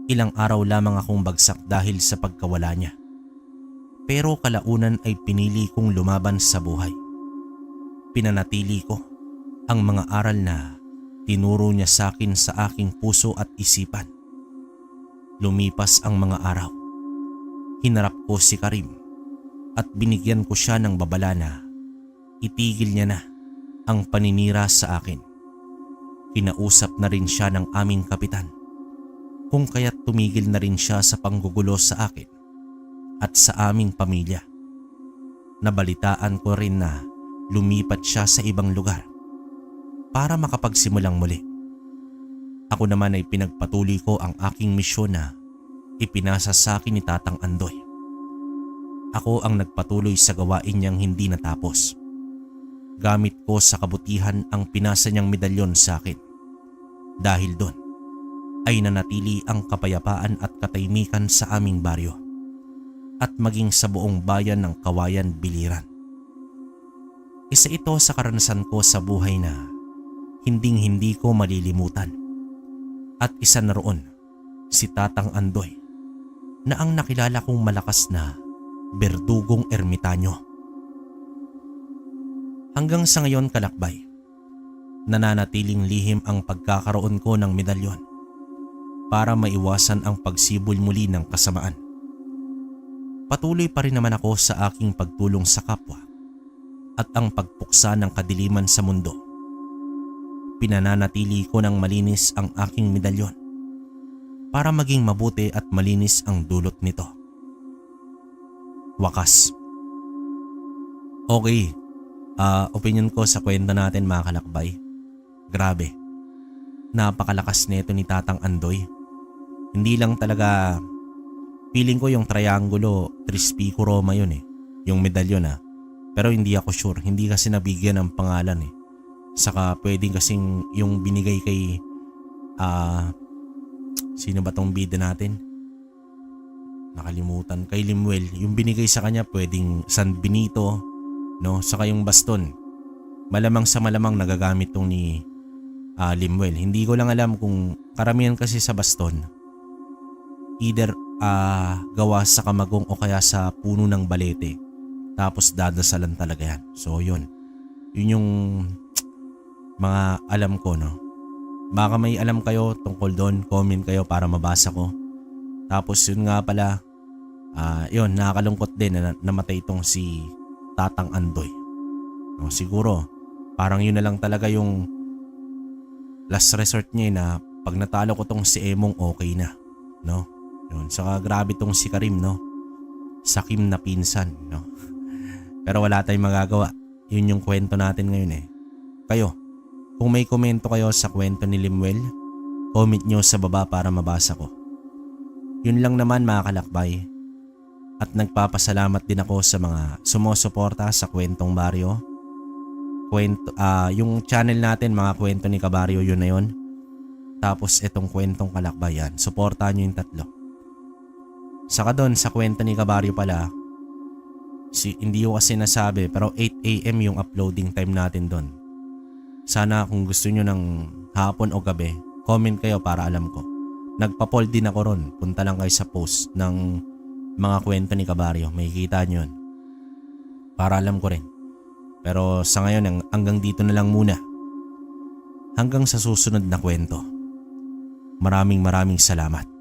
Ilang araw lamang akong bagsak dahil sa pagkawala niya. Pero kalaunan ay pinili kong lumaban sa buhay. Pinanatili ko ang mga aral na tinuro niya sa akin sa aking puso at isipan. Lumipas ang mga araw. Hinarap ko si Karim at binigyan ko siya ng babala na itigil niya na ang paninira sa akin. Kinausap na rin siya ng aming kapitan kung kaya't tumigil na rin siya sa panggugulo sa akin at sa aming pamilya. Nabalitaan ko rin na lumipat siya sa ibang lugar para makapagsimulang muli. Ako naman ay pinagpatuloy ko ang aking misyon na ipinasa sa akin ni Tatang Andoy. Ako ang nagpatuloy sa gawain niyang hindi natapos. Gamit ko sa kabutihan ang pinasa niyang medalyon sa akin. Dahil doon ay nanatili ang kapayapaan at katahimikan sa aming baryo at maging sa buong bayan ng Kawayan Biliran. Isa ito sa karanasan ko sa buhay na hinding-hindi ko malilimutan. At isa na roon si Tatang Andoy na ang nakilala kong malakas na berdugong ermitanyo. Hanggang sa ngayon, kalakbay, nananatiling lihim ang pagkakaroon ko ng medalyon para maiwasan ang pagsibol muli ng kasamaan. Patuloy pa rin naman ako sa aking pagtulong sa kapwa at ang pagpuksa ng kadiliman sa mundo. Pinananatili ko ng malinis ang aking medalyon para maging mabuti at malinis ang dulot nito. Wakas. Okay, opinion ko sa kwento natin mga kalakbay. Grabe, napakalakas nito ni Tatang Andoy. Hindi lang talaga, feeling ko yung triangulo, Trispico Roma yun yung medalyon Pero hindi ako sure, hindi kasi nabigyan ng pangalan Saka pwedeng kasing yung binigay kay, sino ba tong bida natin? Nakalimutan, kay Limuel. Yung binigay sa kanya pwedeng San Benito, no? Saka yung baston. Malamang sa malamang nagagamit tong ni Limuel. Hindi ko lang alam kung karamihan kasi sa baston either gawa sa kamagong o kaya sa puno ng balete. Tapos dadasalan talaga yan. So yun. Yun yung mga alam ko, no? Baka may alam kayo tungkol doon, comment kayo para mabasa ko. Tapos yun nga pala, yun, nakakalungkot din na namatay itong si Tatang Andoy. No, siguro, parang yun na lang talaga yung last resort niya na pag natalo ko tong si Emong okay na. No? Yun, saka grabe tong si Karim, no? Sakim na pinsan, no? Pero wala tayong magagawa. Yun yung kwento natin ngayon Kayo, kung may komento kayo sa kwento ni Limuel, comment nyo sa baba para mabasa ko. Yun lang naman mga kalakbay. At nagpapasalamat din ako sa mga sumusuporta sa Kwentong Baryo. Yung channel natin, mga kwento ni Kabaryo, yun na yun. Tapos itong kwentong kalakbayan, suportahan nyo yung 3. Saka doon sa kwento ni Kabaryo pala, hindi ko kasi nasabi pero 8 AM yung uploading time natin doon. Sana kung gusto nyo ng hapon o gabi, comment kayo para alam ko. Nagpa-poll din ako ron, punta lang kayo sa post ng mga kwento ni Kabaryo, makikita nyo yun. Para alam ko rin. Pero sa ngayon hanggang dito na lang muna. Hanggang sa susunod na kwento. Maraming salamat.